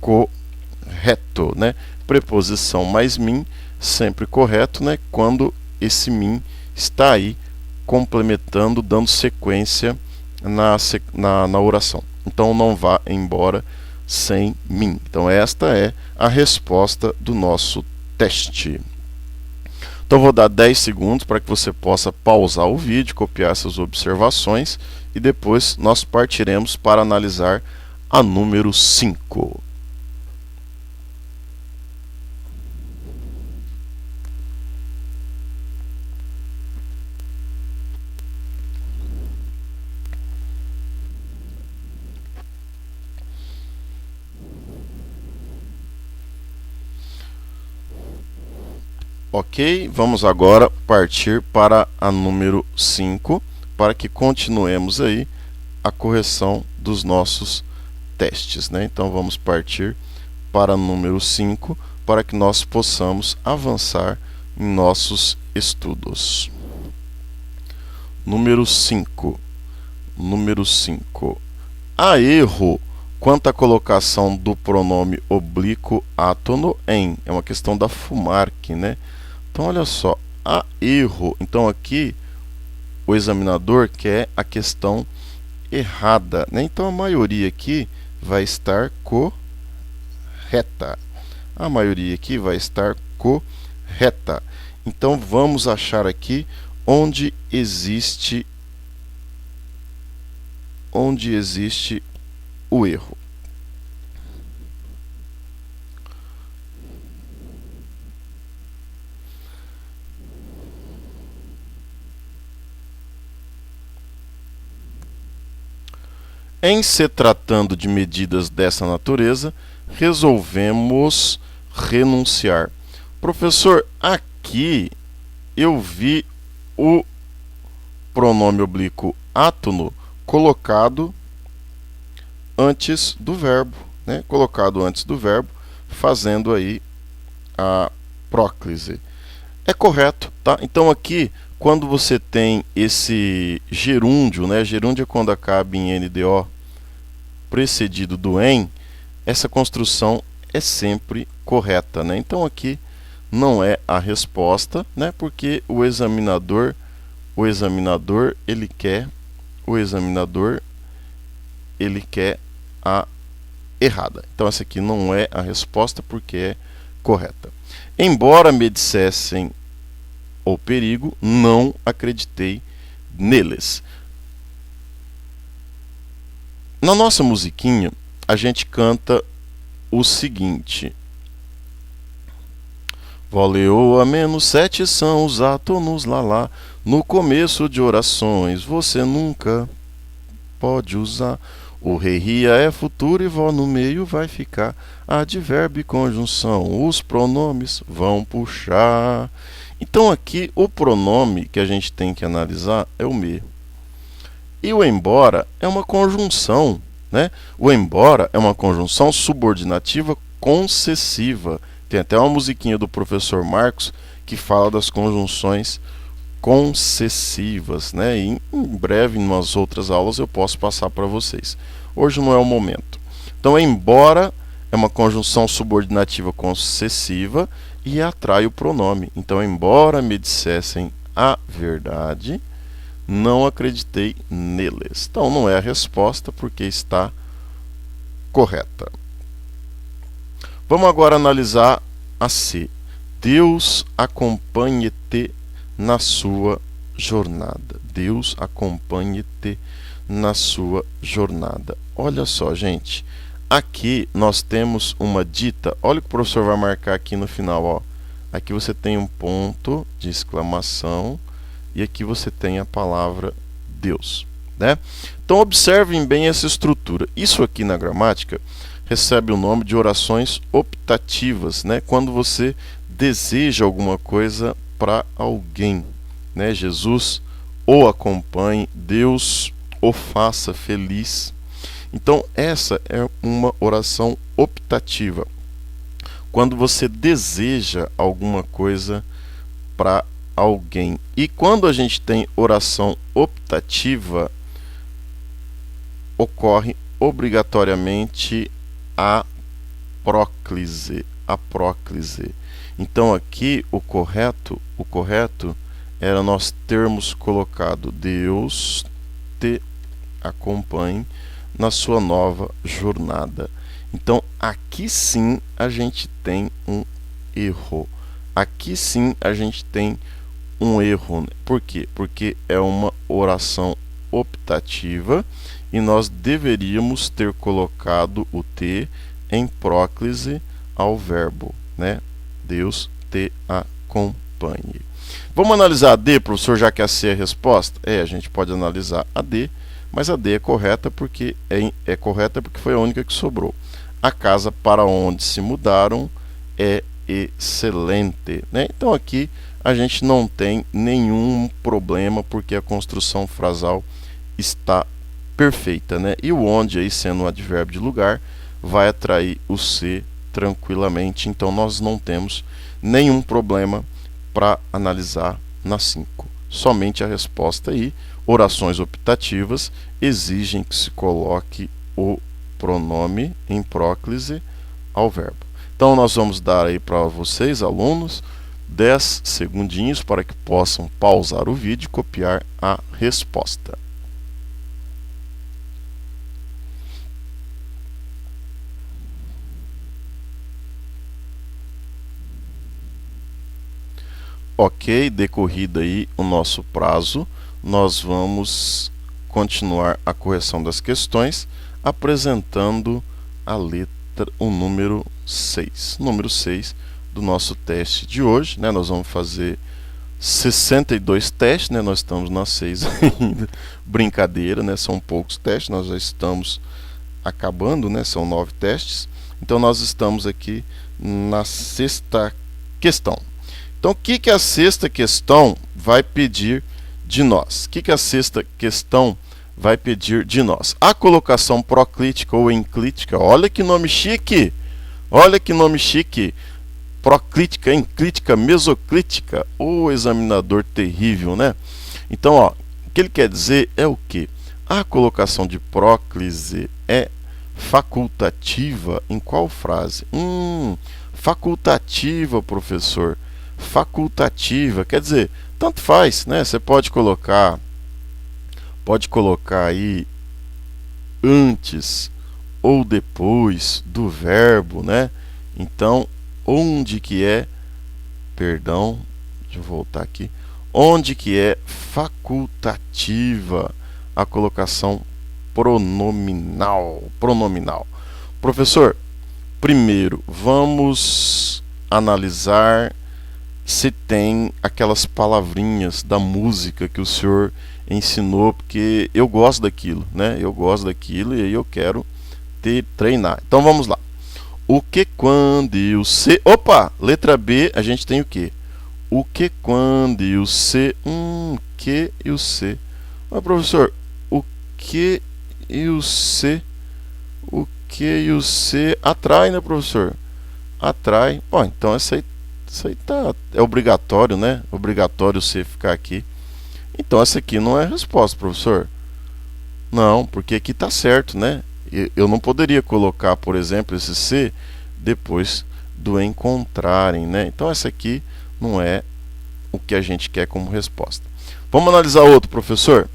correto, né? Preposição mais mim, sempre correto, né? Quando esse mim está aí complementando, dando sequência na oração. Então, não vá embora sem mim. Então, esta é a resposta do nosso teste. Então, vou dar 10 segundos para que você possa pausar o vídeo, copiar essas observações e depois nós partiremos para analisar a número 5. Ok, vamos agora partir para a número 5, para que continuemos aí a correção dos nossos testes, né? Então vamos partir para o número 5, para que nós possamos avançar em nossos estudos. Número 5. Há erro quanto à colocação do pronome oblíquo átono em. É uma questão da FUMARC, né? Então, olha só, há erro. Então, aqui, o examinador quer a questão errada, né? Então, a maioria aqui vai estar correta. A maioria aqui vai estar correta. Então, vamos achar aqui onde existe o erro. Em se tratando de medidas dessa natureza, resolvemos renunciar. Professor, aqui eu vi o pronome oblíquo átono colocado antes do verbo, né? Colocado antes do verbo, fazendo aí a próclise. É correto, tá? Então aqui, quando você tem esse gerúndio, né? Gerúndio é quando acaba em NDO precedido do em, essa construção é sempre correta, né? Então aqui não é a resposta, né? Porque o examinador ele quer a errada. Então essa aqui não é a resposta porque é correta. Embora me dissessem o perigo, não acreditei neles. Na nossa musiquinha, a gente canta o seguinte: Valeu a menos 7 são os átonos lá. No começo de orações você nunca pode usar. O rei ria é futuro e vó no meio vai ficar. Advérbio e conjunção, os pronomes vão puxar. Então aqui o pronome que a gente tem que analisar é o me. E o embora é uma conjunção, né? O embora é uma conjunção subordinativa concessiva. Tem até uma musiquinha do professor Marcos que fala das conjunções concessivas, né? E em breve, em umas outras aulas, eu posso passar para vocês. Hoje não é o momento. Então, embora é uma conjunção subordinativa concessiva e atrai o pronome. Então, embora me dissessem a verdade, não acreditei neles. Então, não é a resposta porque está correta. Vamos agora analisar a C. Deus acompanhe-te na sua jornada. Deus acompanhe-te na sua jornada. Olha só, gente. Aqui nós temos uma dita. Olha o que o professor vai marcar aqui no final. Ó. Aqui você tem um ponto de exclamação e aqui você tem a palavra Deus. Né? Então observem bem essa estrutura. Isso aqui na gramática recebe o nome de orações optativas, né? Quando você deseja alguma coisa para alguém, né? Jesus o acompanhe, Deus o faça feliz. Então essa é uma oração optativa. Quando você deseja alguma coisa para alguém. E quando a gente tem oração optativa, ocorre obrigatoriamente a próclise. Então aqui o correto era nós termos colocado Deus te acompanhe na sua nova jornada. Então aqui sim a gente tem um erro. Aqui sim a gente tem um erro. Por quê? Porque é uma oração optativa e nós deveríamos ter colocado o te em próclise ao verbo, né? Deus te acompanhe. Vamos analisar a D, professor, já que a C é a resposta? A gente pode analisar a D, mas a D é correta porque correta porque foi a única que sobrou. A casa para onde se mudaram é excelente, né? Então aqui a gente não tem nenhum problema porque a construção frasal está perfeita, né? E o onde aí sendo um advérbio de lugar vai atrair o se tranquilamente, então nós não temos nenhum problema para analisar na 5. Somente a resposta aí, orações optativas exigem que se coloque o pronome em próclise ao verbo. Então nós vamos dar aí para vocês, alunos, 10 segundinhos para que possam pausar o vídeo e copiar a resposta. Ok, decorrido aí o nosso prazo, nós vamos continuar a correção das questões apresentando a letra, o número 6. Número 6 do nosso teste de hoje, né? Nós vamos fazer 62 testes, né? Nós estamos na 6 ainda. Brincadeira, né? São poucos testes, nós já estamos acabando, né? São 9 testes. Então nós estamos aqui na 6ª questão. Então, o que a 6ª questão vai pedir de nós? O que a 6ª questão vai pedir de nós? A colocação proclítica ou enclítica, olha que nome chique! Olha que nome chique! Proclítica, enclítica, mesoclítica, o examinador terrível, né? Então, ó, o que ele quer dizer é o quê? A colocação de próclise é facultativa em qual frase? Facultativa, professor. Facultativa, quer dizer, tanto faz, né? Você pode colocar aí antes ou depois do verbo, né? Então, onde que é, perdão, deixa eu voltar aqui, onde que é facultativa a colocação pronominal. Professor, primeiro vamos analisar se tem aquelas palavrinhas da música que o senhor ensinou, porque eu gosto daquilo, né? Eu gosto daquilo e aí eu quero treinar. Então vamos lá. O que, quando e o se. Opa! Letra B, a gente tem o que? O que, quando e o se. Que e o se. Mas, professor, o que e o se. O que e o se atrai, né, professor? Atrai. Bom, então isso aí é obrigatório, né? Obrigatório você ficar aqui. Então essa aqui não é a resposta, professor. Não, porque aqui tá certo, né? Eu não poderia colocar, por exemplo, esse se depois do encontrarem, né? Então essa aqui não é o que a gente quer como resposta. Vamos analisar outro, professor.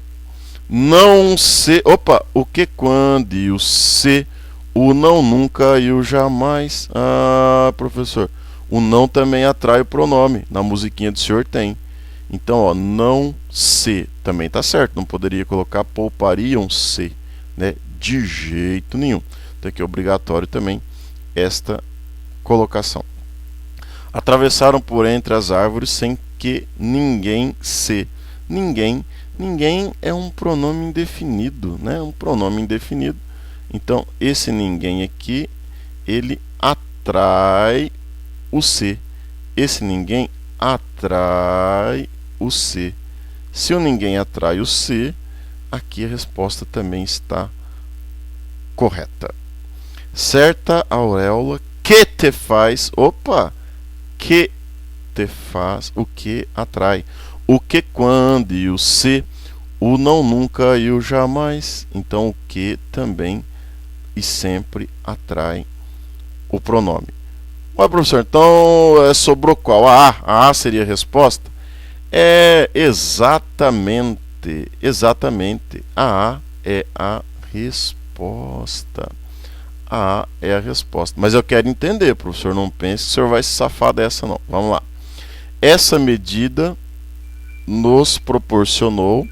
Não se, opa, o que, quando e o se, o não, nunca e o jamais. Ah, professor, o não também atrai o pronome. Na musiquinha do senhor tem. Então, ó, não se também tá certo. Não poderia colocar poupariam se, né? De jeito nenhum. Então aqui é obrigatório também esta colocação. Atravessaram por entre as árvores sem que ninguém se. Ninguém é um pronome indefinido, né? Um pronome indefinido. Então esse ninguém aqui, ele atrai o se. Esse ninguém atrai o se. Se o ninguém atrai o se, aqui a resposta também está correta. Certa auréola que te faz, opa, que te faz, o que atrai. O que, quando e o se, o não, nunca e o jamais. Então o que também e sempre atrai o pronome. Ué, professor, então sobrou qual? A A seria a resposta? É exatamente. A é a resposta. A é a resposta. Mas eu quero entender, professor. Não pense que o senhor vai se safar dessa, não. Vamos lá. Essa medida nos proporcionou.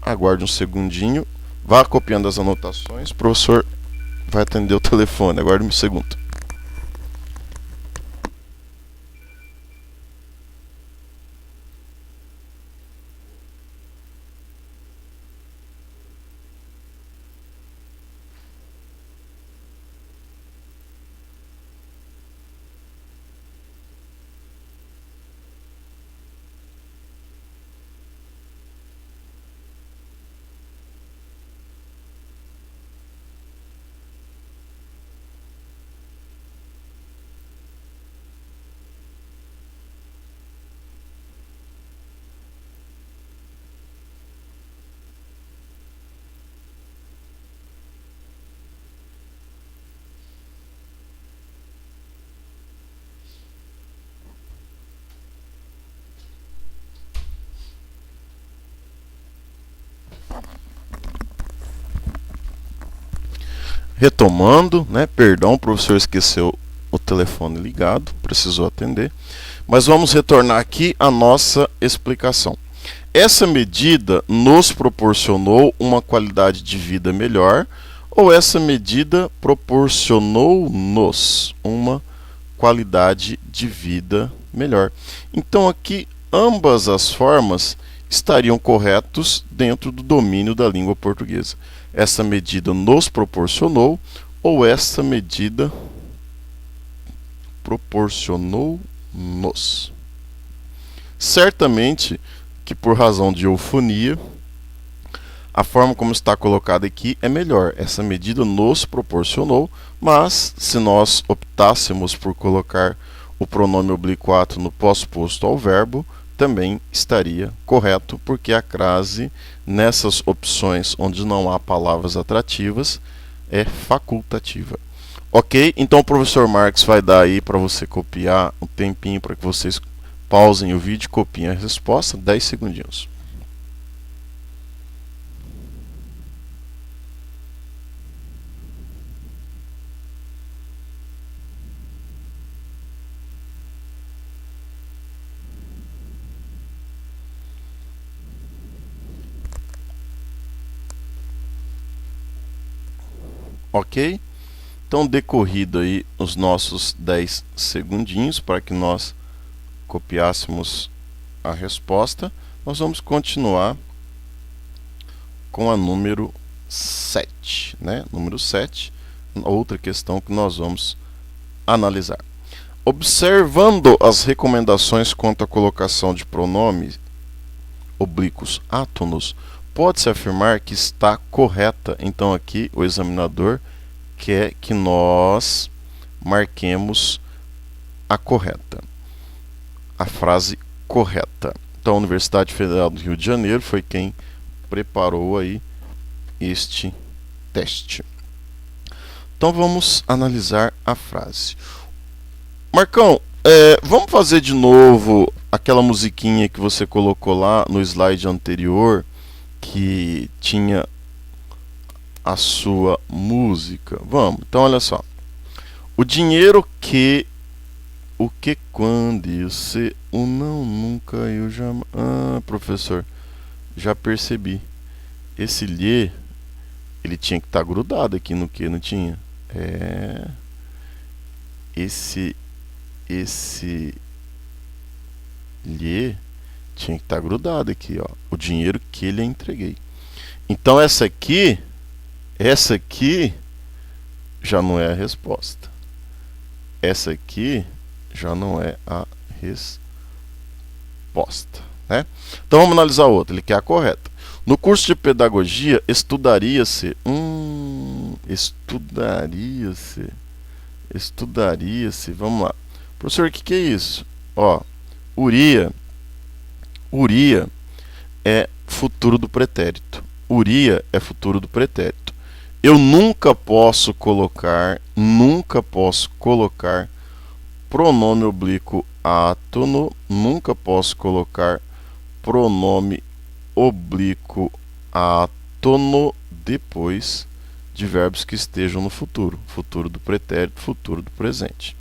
Aguarde um segundinho. Vá copiando as anotações. O professor vai atender o telefone. Aguarde um segundo. Retomando, né? Perdão, o professor esqueceu o telefone ligado, precisou atender. Mas vamos retornar aqui à nossa explicação. Essa medida nos proporcionou uma qualidade de vida melhor, ou essa medida proporcionou-nos uma qualidade de vida melhor? Então aqui ambas as formas estariam corretos dentro do domínio da língua portuguesa. Essa medida nos proporcionou ou essa medida proporcionou-nos. Certamente que por razão de eufonia, a forma como está colocada aqui é melhor. Essa medida nos proporcionou, mas se nós optássemos por colocar o pronome oblíquo no pós-posto ao verbo, também estaria correto, porque a crase, nessas opções onde não há palavras atrativas, é facultativa. Ok? Então o professor Marques vai dar aí para você copiar um tempinho para que vocês pausem o vídeo e copiem a resposta, 10 segundinhos. Ok? Então, decorrido aí os nossos 10 segundinhos para que nós copiássemos a resposta, nós vamos continuar com a número 7, né? Número 7, outra questão que nós vamos analisar. Observando as recomendações quanto à colocação de pronomes oblíquos átonos, pode-se afirmar que está correta. Então aqui o examinador quer que nós marquemos a correta, a frase correta. Então a Universidade Federal do Rio de Janeiro foi quem preparou aí este teste. Então vamos analisar a frase. Marcão, vamos fazer de novo aquela musiquinha que você colocou lá no slide anterior, que tinha a sua música. Vamos, então olha só. O dinheiro que, o que, quando, e o se, o não, nunca, eu jamais. Ah, professor, já percebi. Esse lhe, ele tinha que estar grudado aqui no que, não tinha? Esse lhe tinha que estar grudado aqui, ó. O dinheiro que lhe entreguei. Então essa aqui já não é a resposta. Essa aqui já não é a resposta, né? Então vamos analisar outra, ele quer a correta. No curso de pedagogia, estudaria-se, vamos lá. Professor, o que é isso? Ó, uria é futuro do pretérito. Uria é futuro do pretérito. Eu nunca posso colocar pronome oblíquo átono, nunca posso colocar pronome oblíquo átono depois de verbos que estejam no futuro. Futuro do pretérito, futuro do presente.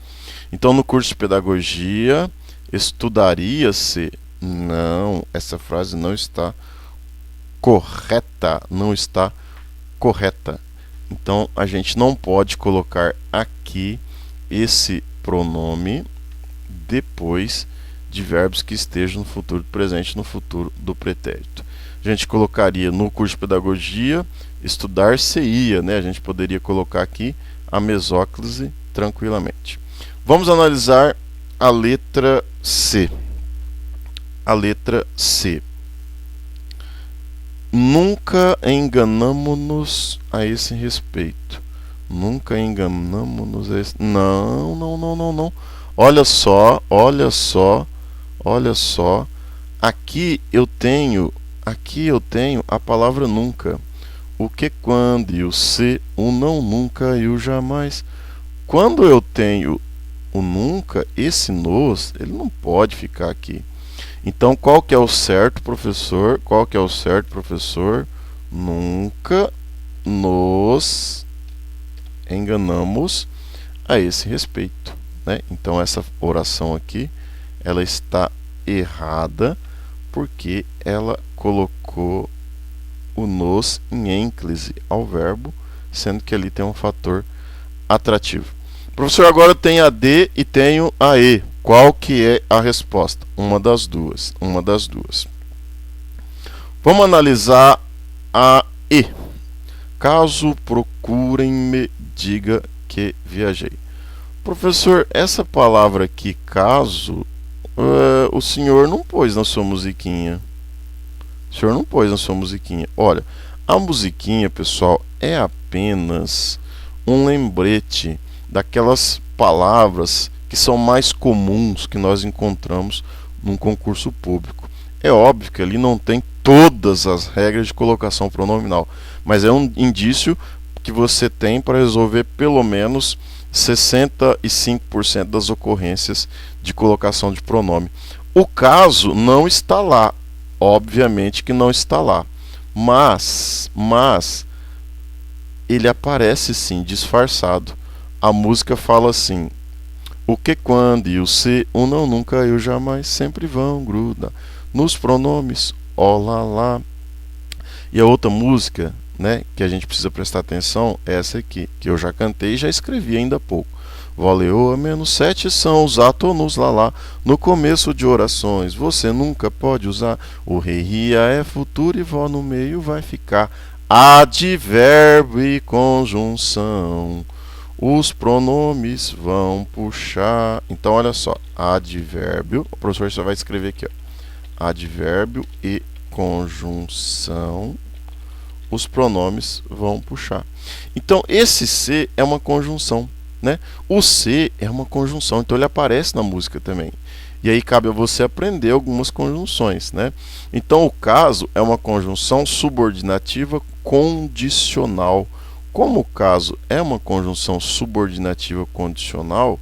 Então, no curso de pedagogia, estudaria-se. Não, essa frase não está correta. Não está correta. Então, a gente não pode colocar aqui esse pronome depois de verbos que estejam no futuro do presente, no futuro do pretérito. A gente colocaria no curso de pedagogia, estudar-se-ia, né? A gente poderia colocar aqui a mesóclise tranquilamente. Vamos analisar a letra C. A letra C. Nunca enganamo-nos a esse respeito. Nunca enganamo-nos a esse... Não. Olha só. Aqui eu tenho a palavra nunca. O que, quando, e o se, o não, nunca e o jamais. Quando eu tenho o nunca, esse nos, ele não pode ficar aqui. Então, qual que é o certo, professor? Nunca nos enganamos a esse respeito, né? Então, essa oração aqui, ela está errada porque ela colocou o nos em ênclise ao verbo, sendo que ali tem um fator atrativo. Professor, agora eu tenho a D e tenho a E. Qual que é a resposta? Uma das duas. Vamos analisar a E. Caso procurem-me, diga que viajei. Professor, essa palavra aqui, caso, o senhor não pôs na sua musiquinha. Olha, a musiquinha, pessoal, é apenas um lembrete daquelas palavras que são mais comuns que nós encontramos num concurso público. É óbvio que ali não tem todas as regras de colocação pronominal, mas é um indício que você tem para resolver pelo menos 65% das ocorrências de colocação de pronome. O caso não está lá, obviamente que não está lá, mas ele aparece sim, disfarçado. A música fala assim: o que, quando, e o se, o não, nunca, eu jamais, sempre vão grudar nos pronomes, ó lá lá. E a outra música, né, que a gente precisa prestar atenção é essa aqui, que eu já cantei e já escrevi ainda há pouco. Voleoa menos 7 são os átonos lá lá. No começo de orações você nunca pode usar o rei ria é futuro e vó no meio vai ficar advérbio e conjunção. Os pronomes vão puxar. Então olha só, advérbio, o professor só vai escrever aqui, ó. Advérbio e conjunção. Os pronomes vão puxar. Então esse se é uma conjunção, né? O se é uma conjunção, então ele aparece na música também. E aí cabe a você aprender algumas conjunções, né? Então o caso é uma conjunção subordinativa condicional. Como o caso é uma conjunção subordinativa condicional,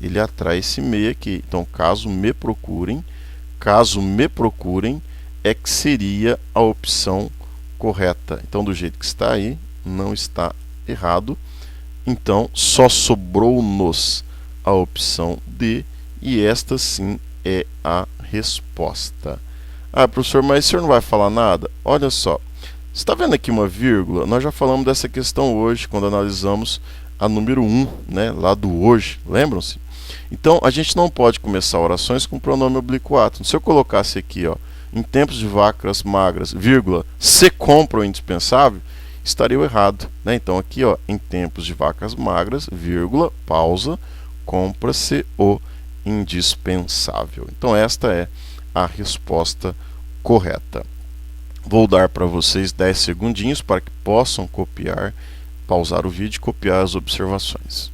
ele atrai esse me aqui. Então, caso me procurem é que seria a opção correta. Então, do jeito que está aí, não está errado. Então, só sobrou-nos a opção D, e esta sim é a resposta. Ah, professor, mas o senhor não vai falar nada? Olha só, você está vendo aqui uma vírgula? Nós já falamos dessa questão hoje, quando analisamos a número 1, né, lá do hoje, lembram-se? Então, a gente não pode começar orações com pronome oblíquo ato. Se eu colocasse aqui, ó, em tempos de vacas magras, vírgula, se compra o indispensável, estaria errado, né? Então, aqui, ó, em tempos de vacas magras, vírgula, pausa, compra-se o indispensável. Então, esta é a resposta correta. Vou dar para vocês 10 segundinhos para que possam copiar, pausar o vídeo e copiar as observações.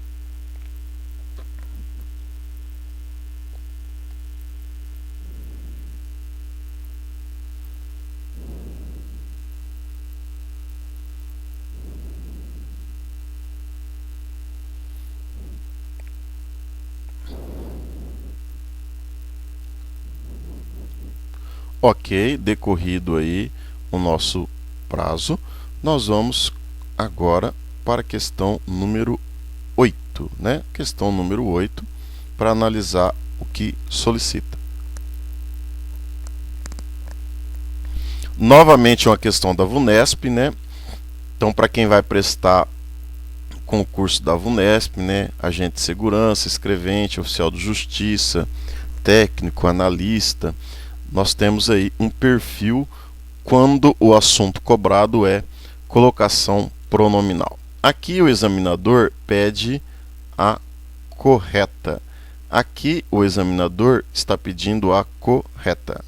Ok, decorrido aí o nosso prazo, nós vamos agora para a questão número 8, né? Questão número 8, para analisar o que solicita. Novamente uma questão da VUNESP, né? Então, para quem vai prestar concurso da VUNESP, né? Agente de segurança, escrevente, oficial de justiça, técnico, analista, nós temos aí um perfil quando o assunto cobrado é colocação pronominal. Aqui o examinador pede a correta. Aqui o examinador está pedindo a correta.